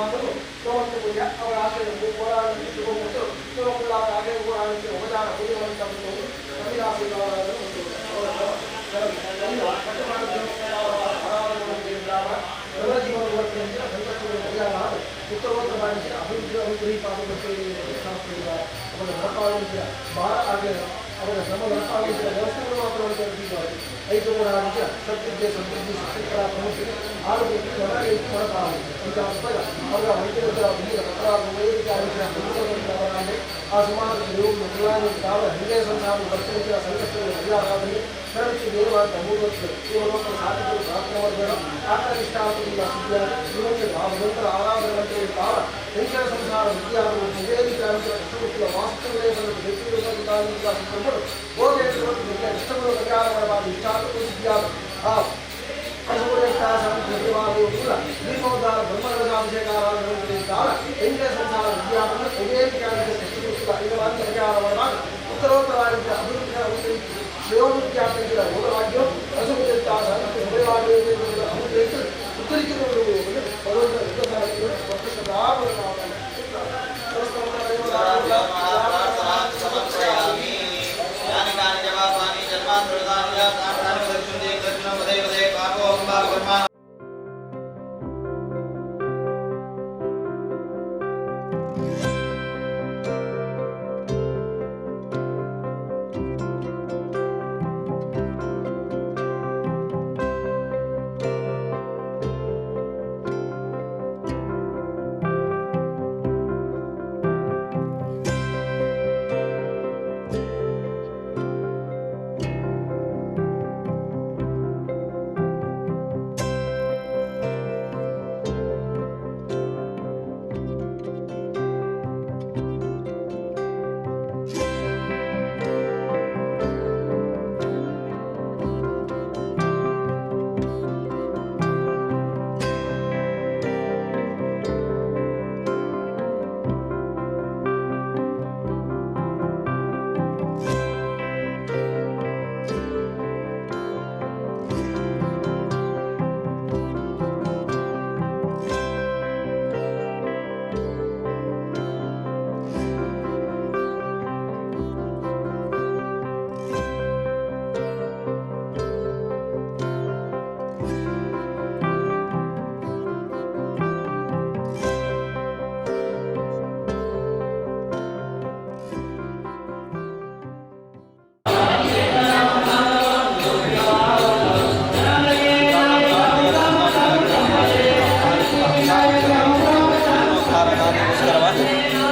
[SPEAKER 4] ಮಾತನ್ನು ಸೋಮಂತಪುರ ಅವರ ಆಶಯವನ್ನು ಹೋರಾಡಲು ಶುಭಗೊಂಡು ಶಿವಕುಲಾದ ಹಾಗೆ ಹೋರಾಡಿಸಿ ಅವಧಾನ ಪೂಜೆಯನ್ನು ಕವಿದಾಸಿಗಳವರನ್ನು ಉತ್ತರೋತ್ತರ ಭಾರತೀಯ ಅಭಿವೃದ್ಧಿ ಅವರ ಹೊರಪಾಲಿಸಿದ ಭಾರ ಆಗಿದೆ ಅವರ ಶ್ರಮ ಹೊರಪಾಲಿಸಿದ ವ್ಯವಸ್ಥೆಗಳು ಮಾತ್ರವನ್ನು ತಲುಪಿದ್ದಾರೆ 5 ಕೂಡ ಸತ್ಯಕ್ಕೆ ಸಮೃದ್ಧಿ ಶಿಕ್ಷಕರ ಪ್ರಮುಖ ಆರೋಗ್ಯ ಹೊರಪಾಲು ಈಗ ಅವರ ವೈದ್ಯರ ಆ ಸಮಾಜದಲ್ಲಿ ಅವರ ಹೃದಯ ಸಂಧಾನ ಬರ್ತನಿಸಿದ ಸಂಕಷ್ಟಗಳ ಪರಿಹಾರದಲ್ಲಿ ಶರಣಕ್ಕೆ ನೇರವಾದ 3 ವರ್ಷ ಶಿವಲೋಕದ ಸಾಧಕರು ಪ್ರಾರ್ಥನವರ್ಗದ ಆತ್ಮನಿಷ್ಠಾಂತದಿಂದ ಸುದ್ದಿಯಾಗಿ ನಂತರ ಆರಾಧನೆ ಕಾಲ ಹೆಂಚರ ಸಂಸಾರ ವಿದ್ಯಾರ್ಥಿಗಳು ನಿವೇದಿತ ಕಷ್ಟಪಟ್ಟಿರುವ ವಾಸ್ತುಗಳನ್ನು ವ್ಯಕ್ತಿಗಳು ಹೋಗಿ ಕಷ್ಟಗಳು ಪರಿಹಾರವಾದ ಇಷ್ಟಾರ್ಥಗಳು ಸಿದ್ಧಿಯಾದ ಆ ಕೂಡ ದೀಪೋದ್ಧಾರ ಬ್ರಹ್ಮರಾಜಾಭಿಷೇಕಾರಾಧನೆ ಕಾಲ ಹೆಂಚರ ಸಂಸಾರ ವಿದ್ಯಾರ್ಥಿಗಳು ನಿವೇದಿತ ಕಷ್ಟಪಟ್ಟಿರುವ ಇದರಲ್ಲಿ ಪರಿಹಾರವಾದ ಉತ್ತರೋತ್ತರಾಗಿದ್ದ ಅಭಿವೃದ್ಧಿ ಶಿವವಿದ್ಯಾರ್ಥಿಗಳ ಹೋರಾಡ್ಯೋ ಹಸುಗುತ್ತಿದ್ದಾಗ ಅಭಿವೃದ್ಧಿ ಉತ್ತರಿಸಿಕೊಂಡು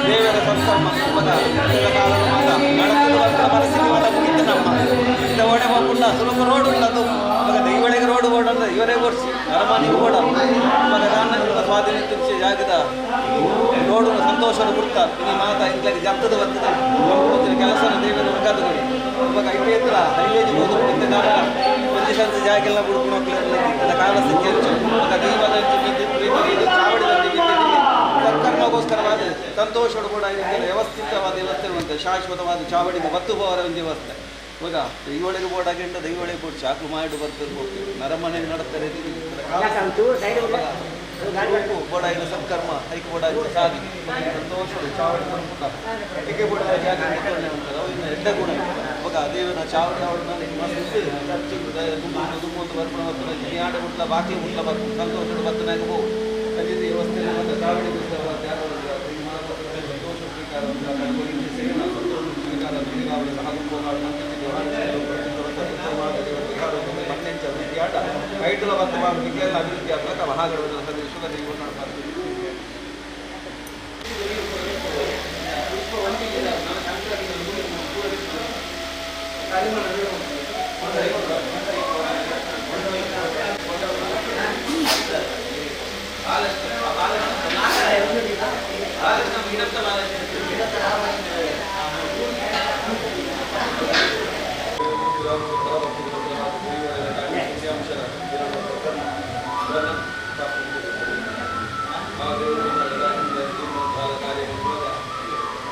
[SPEAKER 1] ದೇವರ ಸಂಕಲ್ಪ ಪರಿಸ್ಥಿತಿ ಮುಗಿತು ನಮ್ಮ ಇಂದ ಓಡೆ ಹೋಗ್ಬಿಟ್ಟ ಸುಲಭ ರೋಡ್ ಉಳ್ಳದು ಮಗ ದೈವಳಿಗೆ ರೋಡ್ ಓಡಂದ್ರೆ ಇವರೇ ಓಡಿಸಿ ಅರಮನೆಗೆ ಓಡ ಮಗ ರಾಮನಗರದ ಸ್ವಾಧೀನ ತುರ್ಸಿ ಜಾಗದ ರೋಡ್ ಸಂತೋಷದ ಗುರ್ತ ಇನಿ ಮಾತಾ ಇಂಗ್ಲಿಗೆ ಜಪ್ತದ ಬರ್ತದೆ ಕೆಲಸ ದೇವರ ವರ್ಗದ ಇವಾಗ ಐಟಿ ಹತ್ರ ಹೈವೇಜ್ ಹೋದ ಒಂದೇ ಸಂತ ಜಾಗೆಲ್ಲ ಬಿಡ್ಕೊಂಡು ಕಾಲ ಸಂಖ್ಯೆ ಮಗ ದೈವದ ಚಾವಡಿದಲ್ಲಿ ಸರ್ಕಾರಗೋಸ್ಕರವಾದ ಸಂತೋಷದ ಕೂಡ ವ್ಯವಸ್ಥಿತವಾದ ವ್ಯವಸ್ಥೆ ಇರುವಂತೆ ಶಾಶ್ವತವಾದ ಚಾವಡಿಗೆ ಬತ್ತು ಹೋವರ ಒಂದು ವ್ಯವಸ್ಥೆ ಇವಾಗ ದೈವಳಿಗೆ ಬೋಡಾಗಿಂದ ದೈವಳಿಗೆ ಬೋಡ್ ಚಾಕು ಮಾಡಿ ಬರ್ತಿರ್ಬೋದು ನರಮನೆ ನಡುತ್ತಾರೆ ಬೋಡಾಗಿನ ಸತ್ಕರ್ಮ ಹೈಕ್ ಬೋಡಾಗಿನ ಸಾಧಿ ಸಂತೋಷದ ಚಾವಡಿ ಹೀಗೆ ಬೋಡ ಜಾಗ ಅಂತಾರೆ ಇನ್ನು ಎಡ್ಡ ಗುಣ ಇವಾಗ ದೇವನ ಚಾವಡಿ ಅವಳನ್ನ ದುಮ್ಮೊಂದು ಬರ್ಪಣ ಬರ್ತದೆ ನೀ ಆಡ ಮುಟ್ಲ ಬಾಕಿ ಮುಟ್ಲ ಬರ್ಬೋದು ಸಂತೋಷದ ಬತ್ತನಾಗ ಹೋಗು ಅದೇ ವ್ಯವಸ್ಥೆ ಮತ್ತು ಚಾವಡಿ ಐಟುಲ ಮತ್ತು ವಿಜ್ಞಾನ ಅಭಿವೃದ್ಧಿ ಆಗಬೇಕು ಮಹಾಗಢದ ವಿಶ್ವದಲ್ಲಿ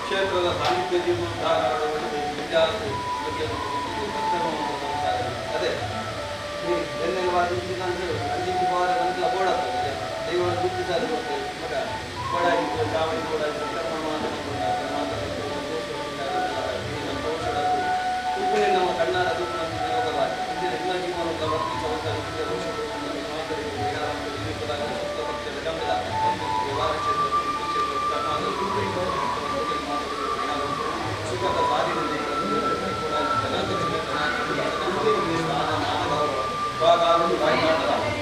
[SPEAKER 1] ಕ್ಷೇತ್ರದ ಸಾಹಿತ್ಯ ಜೀವನೋದ್ಧಾರ ವಿದ್ಯಾರ್ಥಿ ಅದೇ ಎನ್ನೆಲ್ಲ ಅಂಜಿಗೆ ಬೋಡ ದೈವವನ್ನು ಗುರುತಿಸಾದ ಮಗ ಚಾವಡಿ ಕೂಡ ಉಪ್ಪುನೇ ನಮ್ಮ ಕಣ್ಣಾರ ಯೋಗವಾಗಿ ಇಂದಿನ ಎಲ್ಲ ಜೀವನ ಪ್ರವೃತ್ತಿ ಚೌಕ ವ್ಯವಹಾರ ಸುಖದ ಸಾರಿನಲ್ಲಿ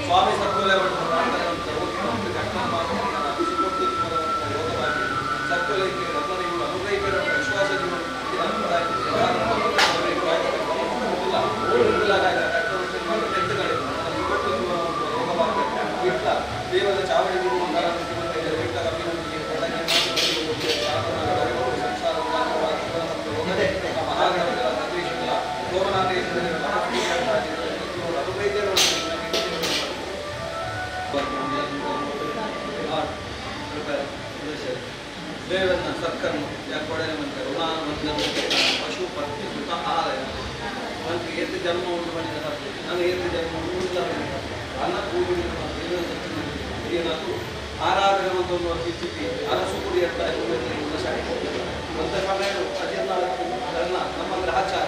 [SPEAKER 1] ಸ್ವಾಮಿ ಸತ್ವಲಯ ಸತ್ವಲಯಕ್ಕೆ ರತ್ನಗಳು ಅನುಗ್ರಹಿಕರ ವಿಶ್ವಾಸ ದೇವರ ಚಾವಡಿ ದೇವರನ್ನ ಸತ್ಕರ್ಮ ಯಾಕೊಡನೆ ಮಂತ್ರ ಋಣಾನ ಮಂತ್ರ ಪಶು ಪತ್ನಿ ಸುತ ಆಲಯ ಮಂತ್ರಿ ಏತು ಜನ್ಮ ಉಂಟು ಮಾಡಿದ ನಾನು ಏತು ಜನ್ಮ ಉಂಟು ಅನ್ನ ಪೂಜೆ ಏನಾದ್ರು ಆರಾಧನೆ ಒಂದು ಸ್ಥಿತಿ ಅರಸು ಕುಡಿ ಅಂತ ಒಂದು ಸಮಯ ಅದೆಲ್ಲ ನಮ್ಮ ಗ್ರಹಚಾರ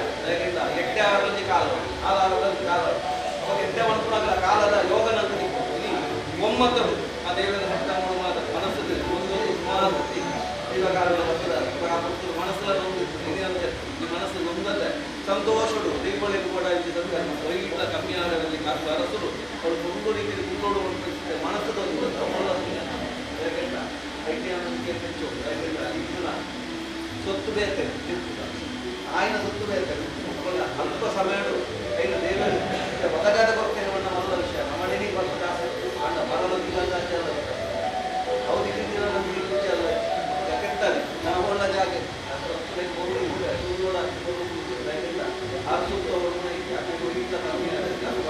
[SPEAKER 1] ಎಟ್ಟೆ ಆರರಲ್ಲಿ ಕಾಲ ಆಧಾರದಲ್ಲಿ ಕಾಲ ಅವಾಗ ಎಟ್ಟೆ ಮಂತ್ರ ಕಾಲದ ಯೋಗನಂತ ಇಲ್ಲಿ ಒಮ್ಮತ್ತರು ಆ ದೇವರ ಹಟ್ಟ ಮನಸ್ಸು ಒಂದೊಂದು ಮಹಾವೃತ್ತಿ ಇವಾಗ ಮನಸ್ಸೆಲ್ಲ ನೊಂದಿತ್ತು ಈ ಮನಸ್ಸು ನೊಂದಲ್ಲ ಸಂತೋಷಡು ದೀಪಾವಳಿ ಕೂಡ ವೈകിಟ್ಟ ಕಮ್ಮಿ ಆದಲ್ಲಿ ಅರಸರು ಅವರು ಒಂದು ರೀತಿಯಲ್ಲಿ ಮುನ್ನೋಡು ಮನಸ್ಸು ಸೊತ್ತು ಬೇಕು ಆಯ್ನ ಸೊತ್ತು ಬೇಕು ಅಲ್ಪ ಸಮಯ ಐನ ದೇವರು ಬದಗಾದ ಕೊರತೆ ಮಲ್ಲ ವಿಷಯ ನಮ್ಮನೇಲಿ ಬರ್ತದೆ ಆಸಕ್ತಿ ಅಂಡ ಮರಲೊಂದಿಲ್ಲ ಹೌದು ಅಲ್ಲ ಕೆಟ್ಟಾನೆ ನಾವು ಒಳ್ಳ ಜಾಗ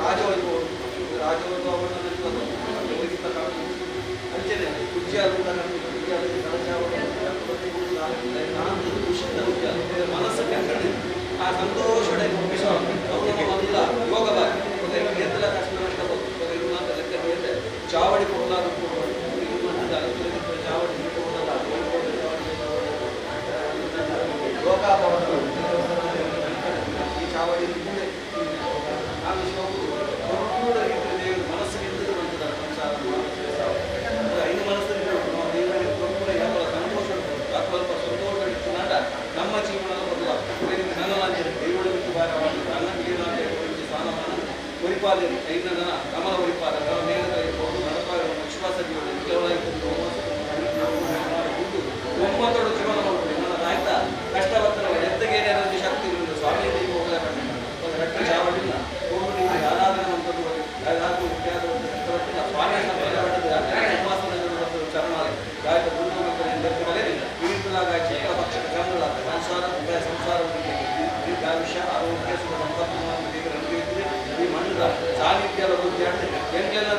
[SPEAKER 1] ರಾಜವೈಭವ ಅಂಚನೆ ಮನಸ್ಸು ಆ ಸಂತೋಷ ಯೋಗವಾಗಿ ಎದ್ದಲ ಕಷ್ಟ ಚಾವಡಿ ಚಾವಡಿ ಈ ಚಾವಡಿ ಮನಸ್ಸು ನಿಂತು ಬಂದಿದ್ದಾರೆ ಸಂಸಾರ ಐದು ಮನಸ್ಸಲ್ಲಿ ಸಂತೋಷ ಸ್ವಲ್ಪ ಸಂತೋಷ ಇಟ್ಟುಕೊಂಡ ನಮ್ಮ ಜೀವನದ ಬದಲಾವಣೆ ದೇವರ ಬಿಟ್ಟು ಭಾರವಾಗಿ ನನ್ನ ಸ್ಥಾನಮಾನ ಪರಿಪಾಲನೆ ಐದನ ಕಮಲ ಪರಿಪಾಲನೆ ವಿಶ್ವಾಸ ಒಮ್ಮತ್ತೋಡು ಜೀವನ ಮಾಡ್ತೀವಿ ನನ್ನ ಆಯ್ತಾ ಕಷ್ಟವತ್ತನ ಎದ್ದಗೇನೆ ಶಕ್ತಿ ಸ್ವಾಮಿ ರಕ್ತ ಚಾವಡಿಲ್ಲ ಆರಾಧನೆ ಚರಣ ಗಾಯಕ ವಿರುದ್ಧಲಾಗ ಚಿಕ್ಕ ಪಕ್ಷದ ಕನ್ನಡ ಸಂಸಾರ ಸಂಸಾರ ದೀರ್ಘಾಯುಷ್ಯ ಆರೋಗ್ಯ ಸುಖ ಸಂಪತ್ತು ಈ ಮಣ್ಣದ ಸಾನ್ನಿಧ್ಯ ಎಂಟೆಲ್ಲ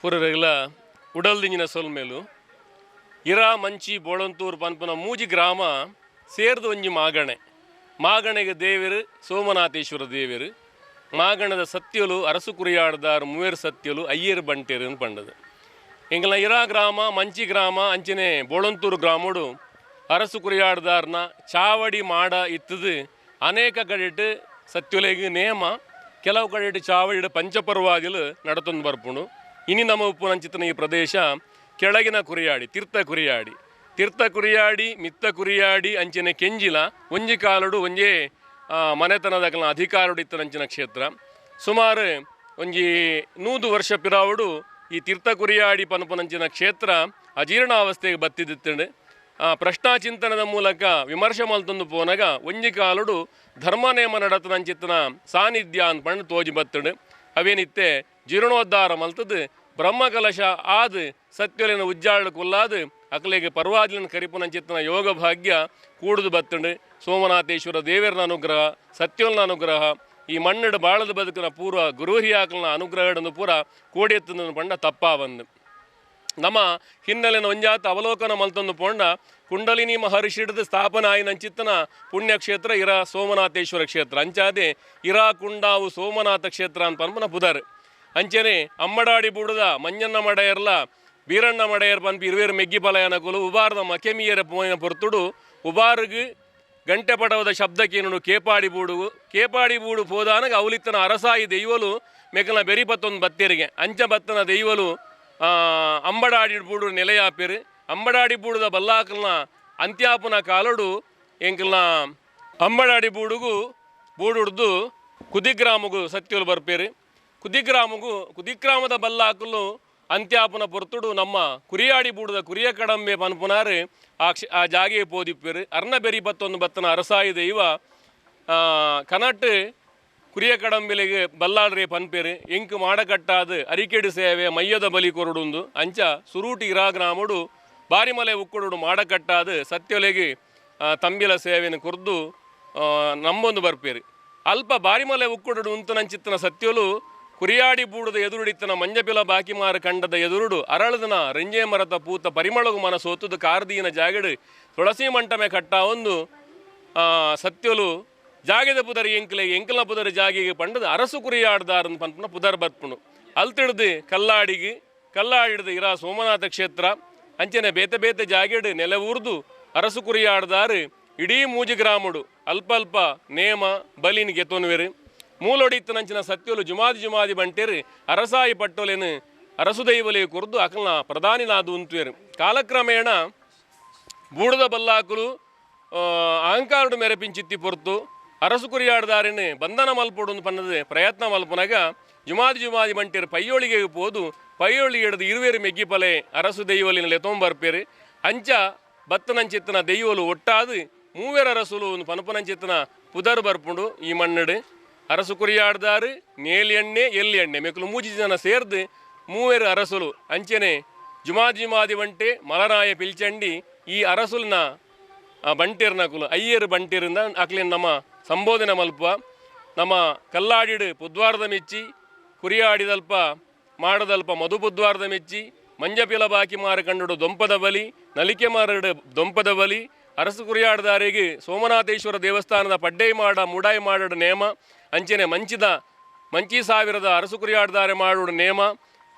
[SPEAKER 5] ಪುರರೆಗ್ಲ ಉಡಲ್ದಿಂಜಿನ ಸೊಲ್ಮೇಲು ಇರಾ ಮಂಚಿ ಬೋಳಂತೂರು ಪನ್ಪನ ಮೂಜಿ ಗ್ರಾಮ ಸೇರ್ದು ಒಂಜಿ ಮಾಗಣೆಗೆ ದೇವರು ಸೋಮನಾಥೇಶ್ವರ ದೇವರು ಮಾಗಣದ ಸತ್ಯಲು ಅರಸು ಕುರಿಯಾಡ್ದಾರು ಮೂವೇರು ಸತ್ಯಲು ಅಯ್ಯರು ಬಂಟೇರು ಅಂತ ಪಂಡದು ಎಂಗ್ಲ ಇರಾ ಗ್ರಾಮ ಮಂಚಿ ಗ್ರಾಮ ಅಂಚನೆ ಬೋಳಂತೂರು ಗ್ರಾಮಡು ಅರಸು ಕುರಿಯಾಡ್ದಾರ್ನ ಚಾವಡಿ ಮಾಡ ಇತ್ತದು ಅನೇಕ ಕಡೆಟ್ ಸತ್ಯುಲೆಗೆ ನೇಮ ಕೆಲವು ಕಡೆಟ್ ಚಾವಡಿ ಪಂಚಪರ್ವಾದಿಲು ನಡತೊಂದು ಬರ್ಪುಂಡು ಇನಿ ನಮ್ಮ ಉಪ್ಪುನಂಚಿತನ ಈ ಪ್ರದೇಶ ಕೆಳಗಿನ ಕುರಿಯಾಡಿ ತೀರ್ಥ ಕುರಿಯಾಡಿ ಮಿತ್ತ ಕುರಿಯಾಡಿ ಅಂಚನೆ ಕೆಂಜಿಲ ಒಂಜಿ ಕಾಲುಡು ಒಂಜೇ ಮನೆತನದ ಅಧಿಕಾರಡು ಇತ್ತನಂಚಿನ ಕ್ಷೇತ್ರ ಸುಮಾರು ಒಂಜಿ 100 ವರ್ಷ ಪಿರಾವುಡು ಈ ತೀರ್ಥ ಕುರಿಯಾಡಿ ಪನಪನಂಚಿನ ಕ್ಷೇತ್ರ ಅಜೀರ್ಣಾವಸ್ಥೆಗೆ ಬತ್ತಿದಿತ್ತಂಡು ಪ್ರಶ್ನಾಚಿಂತನದ ಮೂಲಕ ವಿಮರ್ಶೆ ಮಲ್ತೊಂದು ಪೋನಾಗ ಒಂಜಿ ಕಾಲುಡು ಧರ್ಮನೇಮ ನಡತನಂಚಿತ್ತನ ಸಾನ್ನಿಧ್ಯ ಅನ್ಪಂಡು ತೋಜಿ ಬತ್ತಂಡು ಅವೇನಿತ್ತೆ ಜೀರ್ಣೋದ್ಧಾರ ಮಲ್ತದ್ದು ಬ್ರಹ್ಮಕಲಶ ಆದ ಸತ್ಯಲಿನ ಉಜ್ಜಾಳ ಕುಲ್ಲಾದ ಅಕಲೆಗೆ ಪರ್ವಾದಿನ ಕರಿಪುನಂಚಿತ್ತನ ಯೋಗ ಭಾಗ್ಯ ಕೂಡುದು ಬತ್ತಂಡು ಸೋಮನಾಥೇಶ್ವರ ದೇವರನ ಅನುಗ್ರಹ ಸತ್ಯೋಲ್ನ ಅನುಗ್ರಹ ಈ ಮಣ್ಣಡು ಬಾಳದ ಬದುಕಿನ ಪೂರ್ವ ಗುರುಹಿಯಾಕಲ್ನ ಅನುಗ್ರಹಗಳನ್ನು ಪೂರ ಕೋಡಿಯತ್ತನ್ನು ಪಂಡ ತಪ್ಪಾ ಬಂದು ನಮ್ಮ ಹಿನ್ನೆಲೆನ ಒಂಜಾತ ಅವಲೋಕನ ಮಲ್ತೊಂದು ಪೋಂಡ ಕುಂಡಲಿನಿ ಮಹರ್ಷಿಡ್ದು ಸ್ಥಾಪನೆ ಆಯ್ನಂಚಿತ್ತನ ಪುಣ್ಯಕ್ಷೇತ್ರ ಇರಾ ಸೋಮನಾಥೇಶ್ವರ ಕ್ಷೇತ್ರ ಅಂಚಾದೆ ಇರಾ ಕುಂಡಾವು ಸೋಮನಾಥ ಕ್ಷೇತ್ರ ಅಂತ ಪನ್ಪನ ಪುದರ್ ಅಂಚನೆ ಅಮ್ಮಡಾಡಿ ಬೂಡದ ಮಂಜಣ್ಣ ಮಡೆಯರ್ಲ ಬೀರಣ್ಣ ಮಡೆಯರ್ ಪನ್ಪಿ ಇರುವೇರು ಮೆಗ್ಗಿ ಪಲಯನಕುಲು ಉಬಾರದ ಮಕೆಮಿಯರ ಪೋಯಿನ ಪೊರ್ತುಡು ಉಬಾರ್ಗ್ ಗಂಟೆ ಪಡವದ ಶಬ್ದಕ್ಕೇನು ಕೇಪಾಡಿ ಬೂಡು ಪೋದಾನಗ ಅವಲಿತ್ತನ ಅರಸಾಯಿ ದೈವಲು ಮೆಕಲ ಬೆರಿಪತ್ತೊಂದು ಬತ್ತೇರಿಗೆ ಅಂಚ ಬತ್ತನ ದೈವಲು ಅಂಬಡಾಡಿ ಬೂಡು ನೆಲೆಯಾಪೇರು ಅಂಬಡಾಡಿ ಬೂಡದ ಬಲ್ಲಾಕಲ್ನ ಅಂತ್ಯಾಪನ ಕಾಲಡು ಎಂಕಲ್ನ ಅಂಬಡಾಡಿ ಬೂಡುಡ್ದು ಕುದಿಗ್ರಾಮಗು ಸತ್ಯಲು ಬರ್ಪೇರು ಕುದಿಗ್ರಾಮದ ಬಲ್ಲಾಕಲು ಅಂತ್ಯಾಪನ ಪೊರ್ತುಡು ನಮ್ಮ ಕುರಿಯಾಡಿ ಬೂಡದ ಕುರಿಯ ಕಡಂಬೆ ಪನ್ಪುನಾರು ಆ ಜಾಗೆ ಪೋದಿಪ್ಪೇರು ಅರ್ನ ಬೆರಿಪತ್ತೊಂದು ಬತ್ತನ ಅರಸಾಯಿ ದೈವ ಕನಟ್ ಕುರಿಯ ಕಡಂಬೆಲೆಗೆ ಬಲ್ಲಾಡ್ರೆ ಪನ್ಪೇರು ಎಂಕು ಮಾಡಕಟ್ಟಾದ ಅರಿಕೆಡು ಸೇವೆ ಮಯ್ಯದ ಬಲಿ ಕೊರಡುಂದು ಅಂಚ ಸುರೂಟಿ ಇರಾ ಗ್ರಾಮಡು ಬಾರಿಮಲೆ ಉಕ್ಕುಡು ಮಾಡಕಟ್ಟಾದ ಸತ್ಯೊಲೆಗೆ ತಂಬಿಲ ಸೇವೆಯನ್ನು ಕುರ್ದು ನಂಬೊಂದು ಬರ್ಪೇರು ಅಲ್ಪ ಬಾರಿಮಲೆ ಉಕ್ಕುಡು ಉಂತನಂಚಿತ್ತನ ಸತ್ಯಲು ಕುರಿಯಾಡಿ ಬೂಡದ ಎದುರುಡಿತ್ತನ ಮಂಜಪಿಲ ಬಾಕಿಮಾರ ಕಂಡದ ಎದುರುಡು ಅರಳದನ ರೆಂಜೆ ಮರತ ಪೂತ ಪರಿಮಳಗು ಮನ ಸೋತುದು ಕಾರ್ದೀನ ಜಾಗಡು ತುಳಸಿ ಮಂಟಮೆ ಕಟ್ಟ ಒಂದು ಸತ್ಯಲು ಜಾಗೆದ ಪುದರ್ ಎಂಕಲ ಪುದರ್ ಜಾಗಿಗೆ ಪಂಡದು ಅರಸು ಕುರಿಯಾಡ್ದಾರನ್ ಪನ್ಪನ ಪುದರ್ ಬರ್ಪುಣು ಅಲ್ತಿಡ್ದು ಕಲ್ಲಾಡಿಡ್ದು ಇರಾ ಸೋಮನಾಥ ಕ್ಷೇತ್ರ ಅಂಚನೆ ಬೇತೆ ಜಾಗೆಡು ನೆಲೆ ಊರ್ದು ಅರಸು ಕುರಿಯಾಡ್ದಾರು ಇಡೀ ಮೂಜಿ ಗ್ರಾಮಡು ಅಲ್ಪ ನೇಮ ಬಲಿನ್ ಗೆತೊನ್ವೆರು ಮೂಲೊಡಿತ್ತನಂಚಿನ ಸತ್ಯಲು ಜುಮಾದಿ ಬಂಟೇರು ಅರಸಾಯಿ ಪಟ್ಟೊಲೆನು ಅರಸು ದೈವಲೆ ಕುರ್ದು ಅಕಲ್ನ ಪ್ರಧಾನಿನಾದು ಉಂತುವೆರು ಕಾಲಕ್ರಮೇಣ ಬೂಡದ ಬಲ್ಲಾಕುಲು ಅಹಂಕಾರಡು ಮೆರೆಪಿಂಚಿತ್ತಿ ಪೊರ್ತು ಅರಸು ಕುರಿಯಾಡ್ದಾರಿನ ಬಂಧನ ಮಲ್ಪೊಡು ಪನ್ನದ ಪ್ರಯತ್ನ ಮಲ್ಪನಾಗ ಜುಮಾದಿ ಬಂಟೇರು ಪೈಯೊಳಿಗೆ ಪೋದು ಪೈಯೊಳಿ ಹಿಡಿದು ಇರುವೇರು ಮೆಗ್ಗಿಪಲೆ ಅರಸು ದೈವಲಿನ ಲೆತೊಂಬರ್ಪೇರು ಅಂಚ ಬತ್ತನಂಚಿತ್ತನ ದೈವಲು ಒಟ್ಟಾದು ಮೂವೇರ ಅರಸುಲು ಪನಪನಂಚಿತ್ತನ ಪುದರ್ ಬರ್ಪುಂಡು ಈ ಮಣ್ಣಡು ಅರಸು ಕುರಿಯಾಡ್ದಾರು ನೇಲಿ ಎಣ್ಣೆ ಮೆಕ್ಕಲು ಮೂಜಿ ಜನ ಸೇರ್ದು ಮೂವೇರು ಅರಸುಲು ಅಂಚನೆ ಜುಮಾದಿ ಬಂಟೆ ಮಲರಾಯ ಪಿಲ್ಚಂಡಿ ಈ ಅರಸುಲಿನ ಬಂಟೇರ್ನಕುಲು ಅಯ್ಯರು ಬಂಟೇರಿಂದ ಅಕ್ಲಿನ ನಮ್ಮ ಸಂಬೋಧನೆ ಮಲ್ಪ ನಮ್ಮ ಕಲ್ಲಾಡಿಡು ಪುದ್ವಾರದ ಮೆಚ್ಚಿ ಕುರಿಯಾಡಿದಲ್ಪ ಮಾಡದಲ್ಪ ಮಧು ಪುದ್ವಾರದ ಮೆಚ್ಚಿ ಮಂಜಪಿಲ ಬಾಕಿ ಮಾರ ಕಂಡುಡು ದೊಂಪದ ಬಲಿ ನಲಿಕೆ ಮಾರಡು ದೊಂಪದ ಬಲಿ ಅರಸು ಕುರಿಯಾಡ್ದಾರಿಗೆ ಸೋಮನಾಥೇಶ್ವರ ದೇವಸ್ಥಾನದ ಪಡ್ಡೈ ಮುಡಾಯಿ ಮಾಡಡು ನೇಮ ಅಂಚನೆ ಮಂಚಿ ಸಾವಿರದ ಅರಸು ಕುರಿಯಾಡ್ದಾರೆ ಮಾಡುಡು ನೇಮ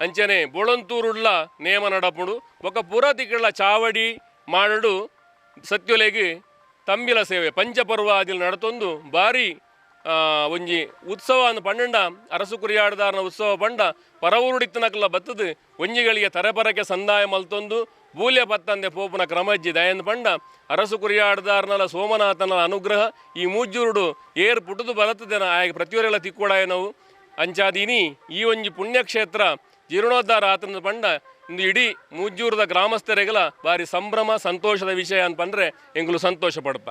[SPEAKER 5] ಅಂಚನೆ ಬೋಳಂತೂರುಡ್ಲ ನೇಮ ನಡಪುಡು ఒక ಪುರತಿಗಳ ಚಾವಡಿ ಮಾಡಡು ಸತ್ಯೊಲೆಗೆ ತಂಬಿಲ ಸೇವೆ ಪಂಚಪರ್ವಾದಿಲ್ ನಡತೊಂದು ಬಾರಿ ಒಂಜಿ ಉತ್ಸವ ಅಂದು ಪಂಡ ಅರಸು ಕುರಿಯಾಡ್ದಾರನ ಉತ್ಸವ ಪಂಡ ಪರವೂರುಡಿತ್ತನಕಲ್ಲ ಬತ್ತದು ಒಂಜಿಗಳಿಗೆ ತರೆಪರಕ್ಕೆ ಸಂದಾಯ ಮಲ್ತೊಂದು ಬೂಲ್ಯ ಪತ್ತಂದೆ ಪೋಪನ ಕ್ರಮಜ್ಜಿ ದಯಂದು ಪಂಡ ಅರಸು ಕುರಿಯಾಡ್ದಾರನಲ ಸೋಮನಾಥನ ಅನುಗ್ರಹ ಈ ಮೂಜ್ಜೂರುಡು ಏರ್ ಪುಟುದು ಬಲತದೆನ ಆಯ್ಕೆ ಪ್ರತಿಯೊರೆಲ್ಲ ತಿಕ್ಕೋಡಾಯ ನಾವು ಅಂಚಾದೀನಿ ಈ ಒಂಜಿ ಪುಣ್ಯಕ್ಷೇತ್ರ ಜೀರ್ಣೋದ್ಧಾರ ಆತನ ಪಂಡ ಇಂದು ಇಡೀ ಮೂಜ್ಜೂರದ ಗ್ರಾಮಸ್ಥರಿಗೆಲ್ಲ ಬಾರಿ ಸಂಭ್ರಮ ಸಂತೋಷದ ವಿಷಯ ಅಂತ ಪಂಡ್ರೆ ಎಂಗ್ಲು ಸಂತೋಷ ಪಡ್ಪ.